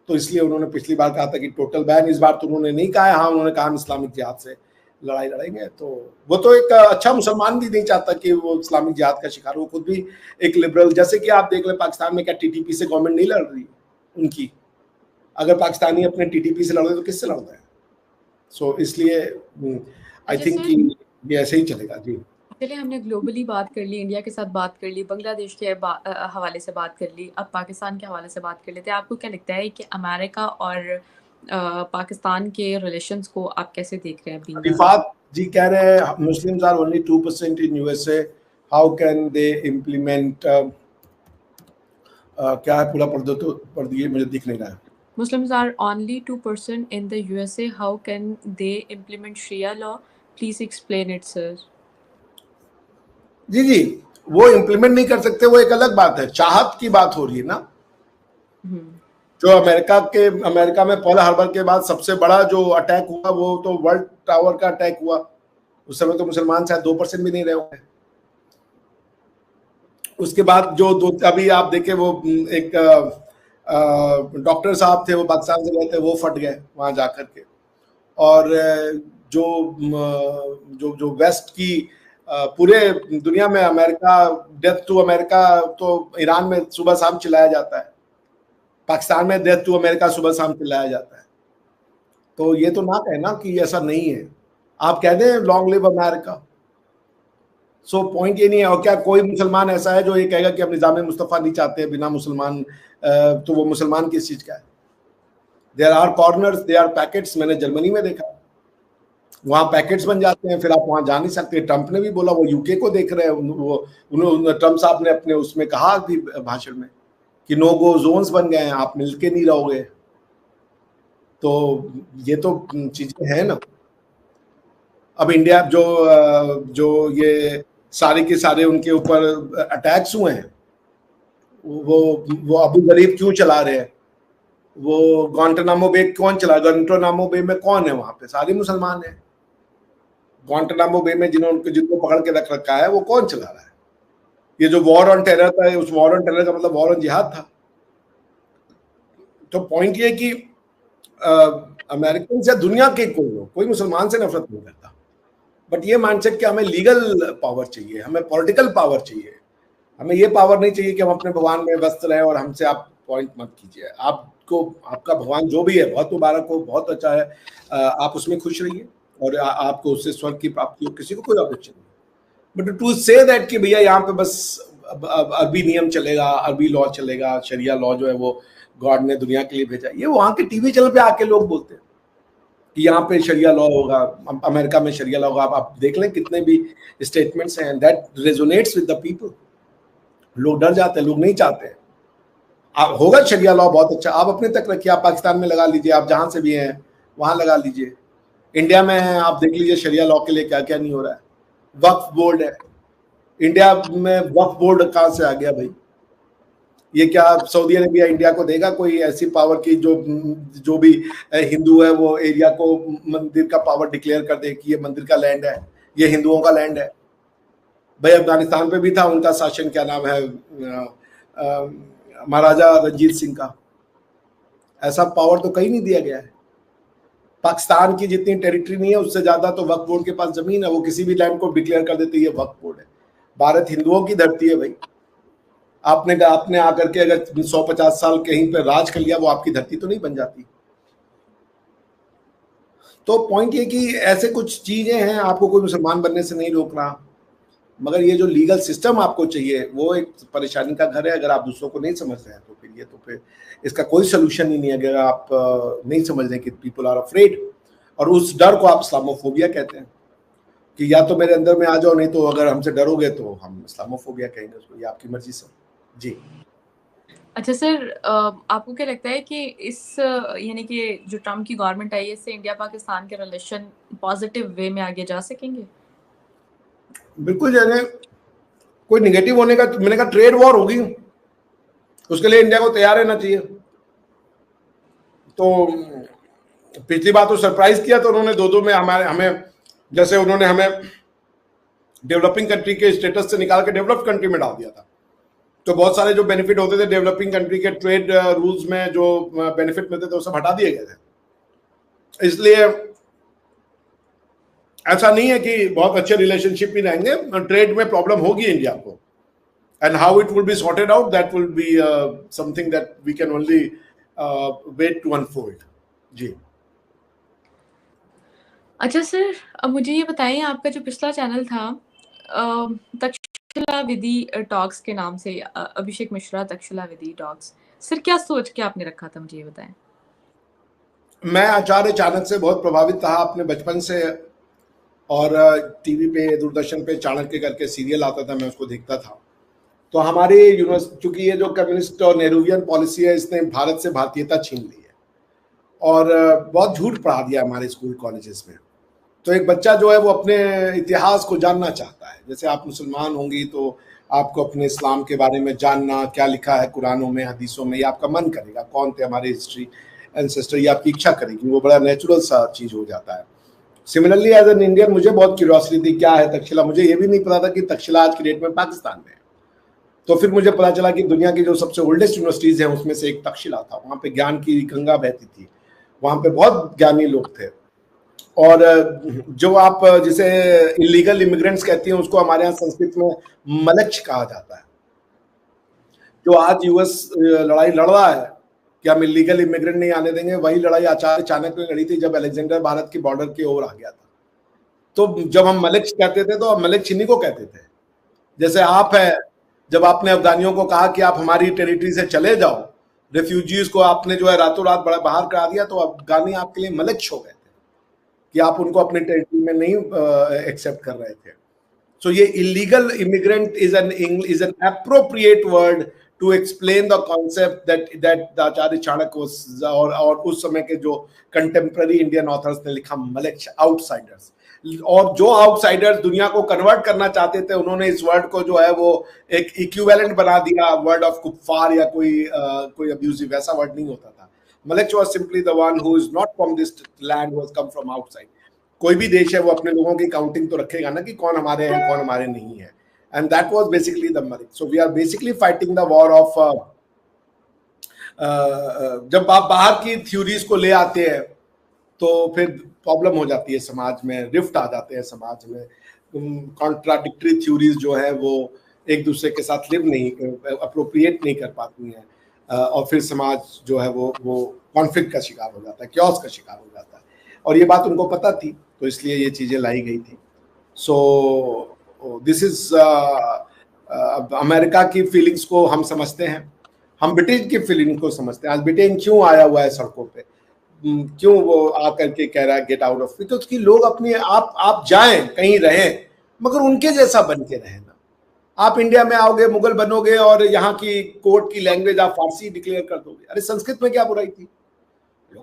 Speaker 2: तो इसलिए उन्होंने पिछली बार कहा था कि टोटल बैन, इस बार तो उन्होंने नहीं कहा है। हाँ, उन्होंने कहा हम इस्लामिक जिहाद से लड़ाई लड़ेंगे। तो वो तो एक अच्छा मुसलमान भी नहीं चाहता कि वो इस्लामिक जिहाद का शिकार हो। खुद भी एक लिबरल, जैसे कि आप देख लें पाकिस्तान में क्या टीटीपी से गवर्नमेंट नहीं लड़ रही उनकी? अगर पाकिस्तानी अपने टीटीपी से लड़ रहे तो किससे लड़ रहे हैं? सो इसलिए आई थिंक कि ये ऐसे ही चलेगा। जी,
Speaker 1: चलिए, हमने ग्लोबली बात कर ली, इंडिया के साथ बात कर ली, बांग्लादेश के हवाले से बात कर ली, अब पाकिस्तान के हवाले से बात कर लेते हैं। आपको क्या लगता है कि अमेरिका और पाकिस्तान के रिलेशंस को आप कैसे देख रहे हैं?
Speaker 2: रिफात जी कह रहे हैं Muslims are only 2% in USA, how can they implement, क्या है पूरा पढ़ दिए, मुझे दिख नहीं रहा है।
Speaker 1: Muslims are only 2% in the USA. How can they implement Sharia law? Please explain it, sir.
Speaker 2: जी जी, वो इम्प्लीमेंट नहीं कर सकते, वो एक अलग बात है। चाहत की बात हो रही है ना। जो अमेरिका में पर्ल हार्बर के बाद सबसे बड़ा जो अटैक हुआ वो तो वर्ल्ड टावर का अटैक हुआ। उस समय तो मुसलमान शायद 2% भी नहीं रहे होंगे। उसके बाद जो अभी आप देखे वो एक डॉक्टर साहब थे, वो पाकिस्तान से गए थे, वो फट गए वहां जाकर के। और जो वेस्ट की पूरे दुनिया में अमेरिका, डेथ टू अमेरिका तो ईरान में सुबह शाम चिल्लाया जाता है, पाकिस्तान में डेथ टू अमेरिका सुबह शाम चिल्लाया जाता है। तो ये तो ना कहे ना कि ऐसा नहीं है। आप कह दें long live America. So point ये नहीं है। और क्या कोई मुसलमान ऐसा है जो ये कहेगा कि हम निजाम मुस्तफा नहीं चाहते बिना मुसलमान, तो वो मुसलमान किस चीज का है? There are corners, there are packets. मैंने जर्मनी में देखा, वहां पैकेट्स बन जाते हैं, फिर आप वहां जा नहीं सकते। ट्रंप ने भी बोला, वो यूके को देख रहे हैं, वो ट्रंप साहब ने अपने उसमें कहा भी भाषण में कि नो गो जोन्स बन गए हैं, आप मिलके नहीं रहोगे। तो ये तो चीजें हैं ना। अब इंडिया जो ये सारे के सारे उनके ऊपर अटैक्स हुए हैं, वो अबू गरीब क्यों चला रहे हैं? वो ग्वांटानामो बे कौन चला? ग्वांटानामो बे में कौन है? वहां पे सारे मुसलमान हैं। ग्वांटानामो बे में जिनको पकड़ के रख रखा है वो कौन चला रहा है? ये जो वॉर ऑन टेरर था, उस वॉर ऑन टेरर का मतलब वॉर ऑन जिहाद था। तो पॉइंट ये कि अमेरिकन या दुनिया के कोई मुसलमान से नफरत नहीं करता, बट ये माइंडसेट कि हमें लीगल पावर चाहिए, हमें पॉलिटिकल पावर चाहिए। हमें ये पावर नहीं चाहिए कि हम अपने भगवान में व्यस्त रहें और हमसे आप पॉइंट मत कीजिए। आपको आपका भगवान जो भी है बहुत मुबारक हो, बहुत अच्छा है, आप उसमें खुश रहिए और आपको उससे स्वर्ग की प्राप्ति हो, किसी को कोई ऑब्जेक्शन नहीं। बट टू से दैट कि भैया यहाँ पे बस अरबी नियम चलेगा, अरबी लॉ चलेगा, शरिया लॉ जो है वो गॉड ने दुनिया के लिए भेजा, ये वहां के टीवी चैनल पे आके लोग बोलते हैं कि यहाँ पे शरिया लॉ होगा, अमेरिका में शरिया लॉ होगा। आप देख लें कितने भी स्टेटमेंट्स हैं, that resonates with the people. लोग डर जाते हैं, लोग नहीं चाहते। आप होगा शरिया लॉ बहुत अच्छा, आप अपने तक रखिए, आप पाकिस्तान में लगा लीजिए, आप जहां से भी हैं वहां लगा लीजिए। इंडिया में है, आप देख लीजिए शरिया लॉ के लिए क्या क्या नहीं हो रहा है। वक्फ बोर्ड है इंडिया में, वक्फ बोर्ड कहां से आ गया भाई? ये क्या सऊदी अरेबिया इंडिया को देगा कोई ऐसी पावर की जो भी हिंदू है वो एरिया को मंदिर का पावर डिक्लेयर कर दे कि ये मंदिर का लैंड है, ये हिंदुओं का लैंड है? भाई अफगानिस्तान पे भी था उनका शासन, क्या नाम है, महाराजा रंजीत सिंह का। ऐसा पावर तो कहीं नहीं दिया गया है। पाकिस्तान की जितनी टेरिटरी नहीं है उससे ज्यादा तो वक्फ बोर्ड के पास जमीन है, वो किसी भी लैंड को डिक्लेयर कर देते ये वक्फ बोर्ड है। भारत हिंदुओं की धरती है भाई। आपने आकर के अगर 150 साल कहीं पर राज कर लिया, वो आपकी धरती तो नहीं बन जाती। तो पॉइंट ये कि ऐसे कुछ चीजें हैं, आपको कोई मुसलमान बनने से नहीं रोक रहा, मगर ये जो लीगल सिस्टम आपको चाहिए वो एक परेशानी का घर है। अगर आप दूसरों को नहीं समझ रहे हैं तो फिर इसका कोई सोल्यूशन ही नहीं है। अगर आप नहीं समझ रहे कि पीपल आर अफ्रेड, और उस डर को आप इस्लामोफोबिया कहते हैं कि या तो मेरे अंदर में आ जाओ, नहीं तो अगर हमसे डरोगे तो हम इस्लामोफोबिया कहेंगे उसको। ये आपकी मर्जी से जी।
Speaker 1: अच्छा सर, आपको क्या लगता है कि इस यानी कि जो ट्रम्प की गवर्नमेंट आई है, इससे इंडिया पाकिस्तान के रिलेशन पॉजिटिव वे में आगे जा सकेंगे?
Speaker 2: बिल्कुल। जाने कोई निगेटिव होने का, मैंने कहा ट्रेड वॉर होगी, उसके लिए इंडिया को तैयार रहना चाहिए। तो पिछली बार तो सरप्राइज किया, तो उन्होंने दो में हमें जैसे उन्होंने हमें डेवलपिंग कंट्री के स्टेटस से निकाल के डेवलप्ड कंट्री में डाल दिया था। तो बहुत सारे जो बेनिफिट होते थे डेवलपिंग कंट्री के ट्रेड रूल्स में, जो बेनिफिट मिलते थे वो सब हटा दिए गए थे। इसलिए ऐसा नहीं है कि बहुत अच्छे रिलेशनशिप ही रहेंगे, ट्रेड में प्रॉब्लम होगी इंडिया को। And how it will be sorted out, that will be something that we can only wait to unfold. जी।
Speaker 1: अच्छा सर, अब मुझे ये बताइए, आपका जो पिछला चैनल था तक्षशिला विधि टॉक्स के नाम से, अभिषेक मिश्रा तक्षशिला विधि टॉक्स, सर क्या सोच के आपने रखा था, मुझे ये बताएं।
Speaker 2: मैं आचार्य चाणक्य से बहुत प्रभावित रहा अपने बचपन से, और टीवी पे दूरदर्शन पे चाणक्य करके सीरियल आता था, मैं उसको देखता था। तो हमारी यूनिवर्सिटी, चूंकि ये जो कम्युनिस्ट और नेहरूवियन पॉलिसी है, इसने भारत से भारतीयता छीन ली है और बहुत झूठ पढ़ा दिया हमारे स्कूल कॉलेजेस में। तो एक बच्चा जो है वो अपने इतिहास को जानना चाहता है। जैसे आप मुसलमान होंगी तो आपको अपने इस्लाम के बारे में जानना, क्या लिखा है कुरानों में, हदीसों में, ये आपका मन करेगा, कौन थे हमारे हिस्ट्री एंसेस्टर, ये आपकी इच्छा करेगी। वो बड़ा नेचुरल सा चीज हो जाता है। सिमिलरली एज एन इंडियन मुझे बहुत क्यूरियोसिटी थी क्या है तक्षशिला। मुझे ये भी नहीं पता था कि तक्षशिला आज की डेट में पाकिस्तान में है। तो फिर मुझे पता चला कि दुनिया की जो सबसे ओल्डेस्ट यूनिवर्सिटीज हैं उसमें से एक तक्षशिला था। वहाँ पे ज्ञान की गंगा बहती थी, वहाँ पे बहुत ज्ञानी लोग थे। और जो आप जिसे इलीगल इमिग्रेंट्स कहती हैं, उसको हमारे यहाँ संस्कृत में मलक्ष कहा जाता है। जो आज यूएस लड़ाई लड़ रहा है कि हम इलीगल इमिग्रेंट नहीं आने देंगे, वही लड़ाई आचार्य चाणक्य ने लड़ी थी जब अलेक्जेंडर भारत की बॉर्डर की ओर आ गया था। तो जब हम मलिक कहते थे तो मलिक चीनी को कहते थे। जैसे आप है, जब आपने अफगानियों को कहा कि आप हमारी टेरिटरी से चले जाओ, रेफ्यूजीज को आपने जो है रातों रात बड़ा बाहर करा दिया, तो अफगानी आपके लिए मलिक हो गए थे कि आप उनको अपने टेरिटरी में नहीं एक्सेप्ट कर रहे थे। So ये illegal immigrant is an appropriate word to explain the concept that the Acharya Chanakya was और उस समय के जो contemporary Indian authors ने लिखा मलिक outsiders, और जो outsiders दुनिया को convert करना चाहते थे उन्होंने इस word को जो है वो एक equivalent बना दिया word of कुफ्फार या कोई abusive, ऐसा word नहीं होता था। Malik was simply the one who is not from this land, who has come from outside। कोई भी देश है वो अपने लोगों की काउंटिंग तो रखेगा ना कि कौन हमारे हैं कौन हमारे नहीं है, and that was basically the Malik. So we are basically fighting the war of, जब आप बाहर की थ्योरीज को ले आते हैं तो फिर प्रॉब्लम हो जाती है समाज में, रिफ्ट आ जाते हैं समाज में, कॉन्ट्राडिक्टरी थ्योरीज जो है वो एक दूसरे के साथ लिव नहीं, अप्रोप्रिएट नहीं कर पाती हैं, और फिर समाज जो है वो कॉन्फ्लिक्ट का शिकार हो जाता है, क्योस का शिकार हो जाता है, और ये बात उनको पता थी तो इसलिए ये चीजें लाई गई थी। सो दिस इज अमेरिका की फीलिंग्स को हम समझते हैं, हम ब्रिटेन की फीलिंग को समझते हैं। आज ब्रिटेन क्यों आया हुआ है सड़कों पे, क्यों वो आकर के कह रहा है गेट आउट ऑफ, बिकॉज कि लोग अपने आप जाएं कहीं रहें मगर उनके जैसा बन के रहें ना। आप इंडिया में आओगे मुगल बनोगे और यहाँ की कोर्ट की लैंग्वेज आप फारसी डिक्लेयर कर दोगे, अरे संस्कृत में क्या बुराई थी?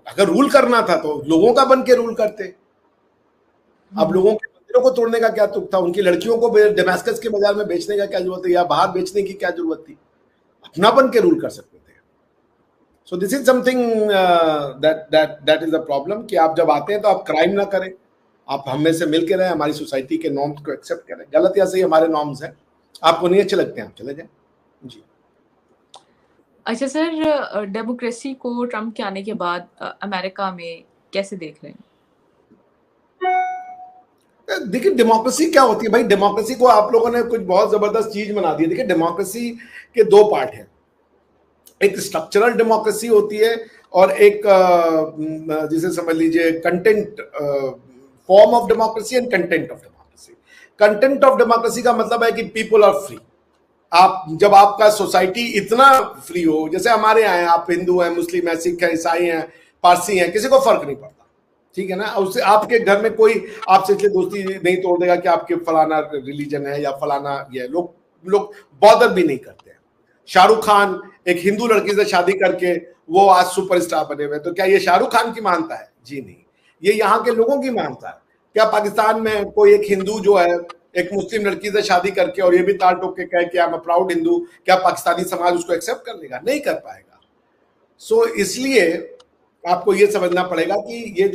Speaker 2: अगर रूल करना था तो लोगों का बन के रूल करते। अब लोगों के मंदिरों को तोड़ने का क्या तुक था? उनकी लड़कियों को डेमास्कस के बाजार में बेचने का क्या जरूरत है, या बाहर बेचने की क्या जरूरत थी? अपना बन के रूल कर सकते थे। So this is something that is the problem कि आप जब आते हैं तो आप क्राइम ना करें, आप हम में से मिल के रहें, हमारी सोसाइटी के नॉर्म्स को एक्सेप्ट करें। गलत या सही हमारे नॉर्म्स हैं, आपको नहीं अच्छे लगते हैं आप चले जाएं। जी
Speaker 1: अच्छा सर, डेमोक्रेसी को ट्रम्प के आने के बाद अमेरिका में कैसे देख रहे हैं?
Speaker 2: देखिए डेमोक्रेसी क्या होती है भाई, डेमोक्रेसी को आप लोगों ने कुछ बहुत जबरदस्त चीज बना दी है। देखिए डेमोक्रेसी के दो पार्ट हैं, एक स्ट्रक्चरल डेमोक्रेसी होती है और एक जिसे समझ लीजिए content, form of democracy and content of democracy. Content of democracy का मतलब है कि पीपल आर फ्री। आप जब आपका सोसाइटी इतना फ्री हो, जैसे हमारे यहाँ है, आप हिंदू हैं, मुस्लिम हैं, सिख हैं, ईसाई हैं, पारसी हैं, किसी को फर्क नहीं पड़ता, ठीक है ना। उससे आपके घर में कोई आपसे इसलिए दोस्ती नहीं तोड़ देगा कि आपके फलाना रिलीजन है या फलाना ये, लोग बॉदर भी नहीं करते हैं। शाहरुख खान एक हिंदू लड़की से शादी करके वो आज सुपरस्टार बने हुए, तो क्या ये शाहरुख खान की मानता है? जी नहीं, ये यहाँ के लोगों की मानता है। क्या पाकिस्तान में कोई एक हिंदू जो है एक मुस्लिम लड़की से शादी करके और ये भी ताल ठोक के कहे कि I am a proud Hindu, क्या पाकिस्तानी समाज उसको एक्सेप्ट कर लेगा? नहीं कर पाएगा। सो इसलिए आपको ये समझना पड़ेगा कि ये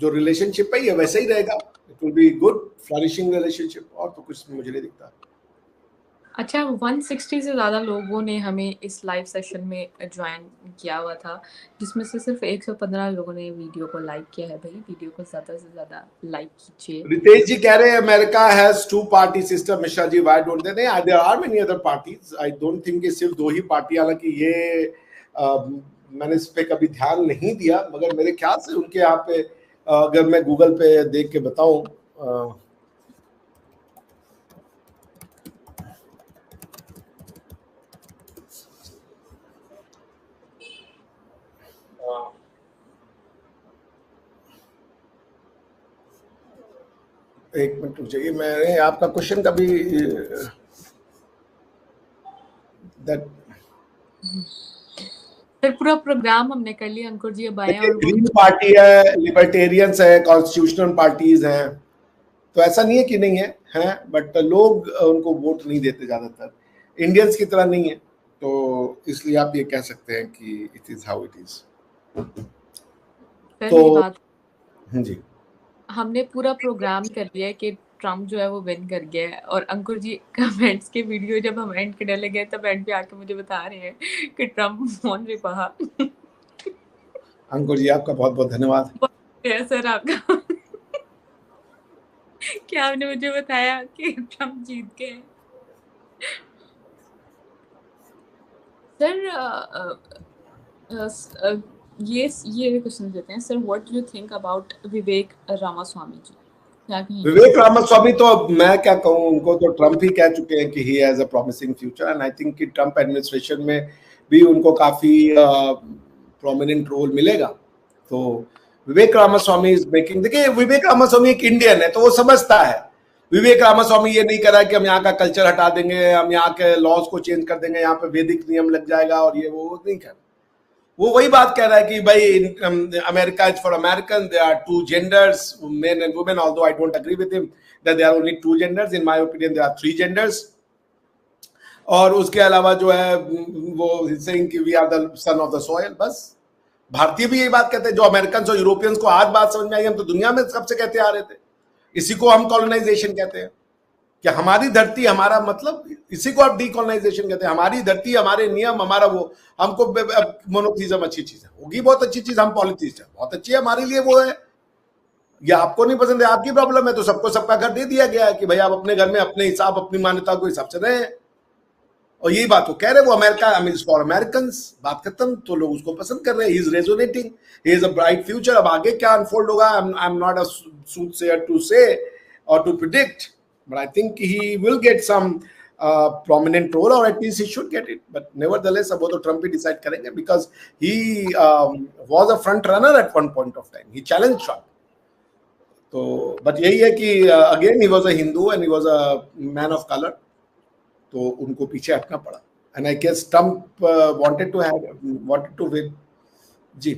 Speaker 2: जो रिलेशनशिप है ये वैसे ही रहेगा, it will be good flourishing relationship, और तो कुछ मुझे नहीं दिखता।
Speaker 1: अच्छा, 160 से ज़्यादा लोगों ने हमें इस लाइव सेशन में ज्वाइन किया हुआ था, जिसमें से सिर्फ 115 लोगों ने वीडियो को लाइक किया है। भाई वीडियो को ज़्यादा से ज़्यादा लाइक कीजिए।
Speaker 2: रितेश जी कह रहे हैं America has two party system, Mishra ji why don't they? नहीं, there are many other parties, I don't think कि सिर्फ दो ही पार्टी, हालांकि ये मैंने इस पे कभी ध्यान नहीं दिया, मगर मेरे ख्याल से उनके यहाँ पे अगर मैं गूगल पे देख के बताऊं, एक मिनट रुकिए, मैंने आपका क्वेश्चन का भी
Speaker 1: फिर पूरा प्रोग्राम हमने कर लिया अंकुर जी। अब आए और
Speaker 2: ग्रीन पार्टी है, लिबर्टेरियंस है, कॉन्स्टिट्यूशनल पार्टीज हैं, तो ऐसा नहीं है कि नहीं है, हैं, बट लोग उनको वोट नहीं देते ज्यादातर, इंडियंस की तरह नहीं है, तो इसलिए आप ये कह सकते हैं कि it is how it is.
Speaker 1: तो बात
Speaker 2: जी
Speaker 1: हमने पूरा प्रोग्राम कर लिया है कि ट्रम्प जो है वो विन कर गया है, और अंकुर जी कमेंट्स के वीडियो जब हम एंड करने लगे तब एंड पे आके मुझे बता रहे हैं कि ट्रम्प फोन पे पहा।
Speaker 2: अंकुर जी आपका बहुत बहुत धन्यवाद।
Speaker 1: सर आपका क्या आपने मुझे बताया कि ट्रम्प जीत गए। सर ये क्वेश्चन देते हैं sir, what do you think about Vivek Ramaswamy ji, क्या कहेंगे?
Speaker 2: विवेक रामास्वामी तो मैं क्या कहूँ, उनको तो ट्रम्प ही कह चुके हैं कि he has a promising future, and I think कि ट्रम्प एडमिनिस्ट्रेशन में भी उनको काफी प्रोमिनेंट रोल मिलेगा। तो विवेक रामास्वामी इज मेकिंग, देखिए विवेक रामास्वामी एक इंडियन है तो वो समझता है। विवेक रामास्वामी ये नहीं कर रहा है कि हम यहाँ का कल्चर हटा देंगे, हम यहाँ के लॉज को चेंज कर देंगे, यहाँ पे वैदिक नियम लग जाएगा और ये वो नहीं कर। वो वही बात कह रहा है कि भाई America is for American, there are two genders, men and women, although I don't agree with him that there are only two genders, in my opinion there are three genders. और उसके अलावा जो है वो सेइंग कि we are the son of the soil. बस भारतीय भी यही बात कहते हैं, जो अमेरिकन और यूरोपियंस को आज बात समझ में आई, हम तो दुनिया में सबसे कहते आ रहे थे। इसी को हम कॉलोनाइजेशन कहते हैं कि हमारी धरती हमारा, मतलब इसी को आप डीकॉलोनाइजेशन कहते हैं। हमारी धरती, हमारे नियम, हमारा वो, हमको मोनोथीज्म अच्छी चीज है, होगी बहुत अच्छी चीज, हम पॉलिथीस्ट है, बहुत अच्छी है हमारे लिए वो है। ये आपको नहीं पसंद है, आपकी प्रॉब्लम है, तो सबको सबका घर दे दिया गया है कि भाई आप अपने घर में अपने हिसाब, अपनी मान्यता को हिसाब से रहे। और यही बात वो कह रहे, वो America I mean for American, बात खत्म। तो लोग उसको पसंद कर रहे हैं, he is resonating, he is a bright future. अब आगे क्या अनफोल्ड होगा, I am not a soothsayer to say और to predict, but I think he will get some prominent role, or at least he should get it. But nevertheless, अब वो तो Trump ही decide करेंगे, because he was a front runner at one point of time. He challenged Trump. तो but यही है कि again he was a Hindu and he was a man of color, तो उनको पीछे हटना पड़ा। And I guess Trump wanted to win. जी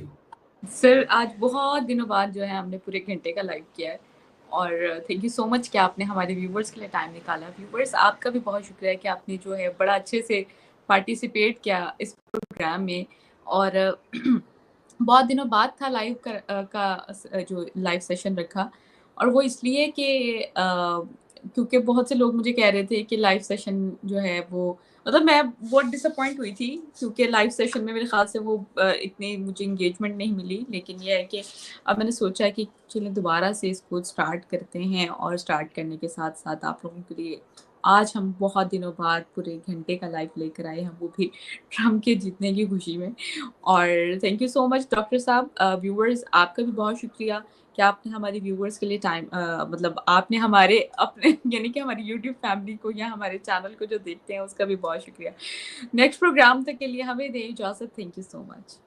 Speaker 1: सर आज बहुत दिनों बाद जो है हमने पूरे घंटे का लाइव किया है, और थैंक यू सो मच कि आपने हमारे व्यूवर्स के लिए टाइम निकाला। व्यूवर्स आपका भी बहुत शुक्रिया कि आपने जो है बड़ा अच्छे से पार्टिसिपेट किया इस प्रोग्राम में। और बहुत दिनों बाद था लाइव का जो लाइव सेशन रखा, और वो इसलिए कि क्योंकि बहुत से लोग मुझे कह रहे थे कि लाइव सेशन जो है वो, मतलब मैं बहुत डिसअपॉइंट हुई थी क्योंकि लाइव सेशन में मेरे ख्याल से वो इतनी मुझे इंगेजमेंट नहीं मिली। लेकिन ये है कि अब मैंने सोचा है कि चलिए दोबारा से इसको स्टार्ट करते हैं, और स्टार्ट करने के साथ साथ आप लोगों के लिए आज हम बहुत दिनों बाद पूरे घंटे का लाइव लेकर आए हैं, वो भी ट्रम्प के जीतने की खुशी में। और thank you so much doctor साहब। व्यूवर्स आपका भी बहुत शुक्रिया कि आपने हमारे व्यूवर्स के लिए टाइम, मतलब आपने हमारे अपने यानी कि हमारी यूट्यूब फैमिली को या हमारे चैनल को जो देखते हैं उसका भी बहुत शुक्रिया। नेक्स्ट प्रोग्राम तक के लिए हमें दें इजाज़त। Thank you so much.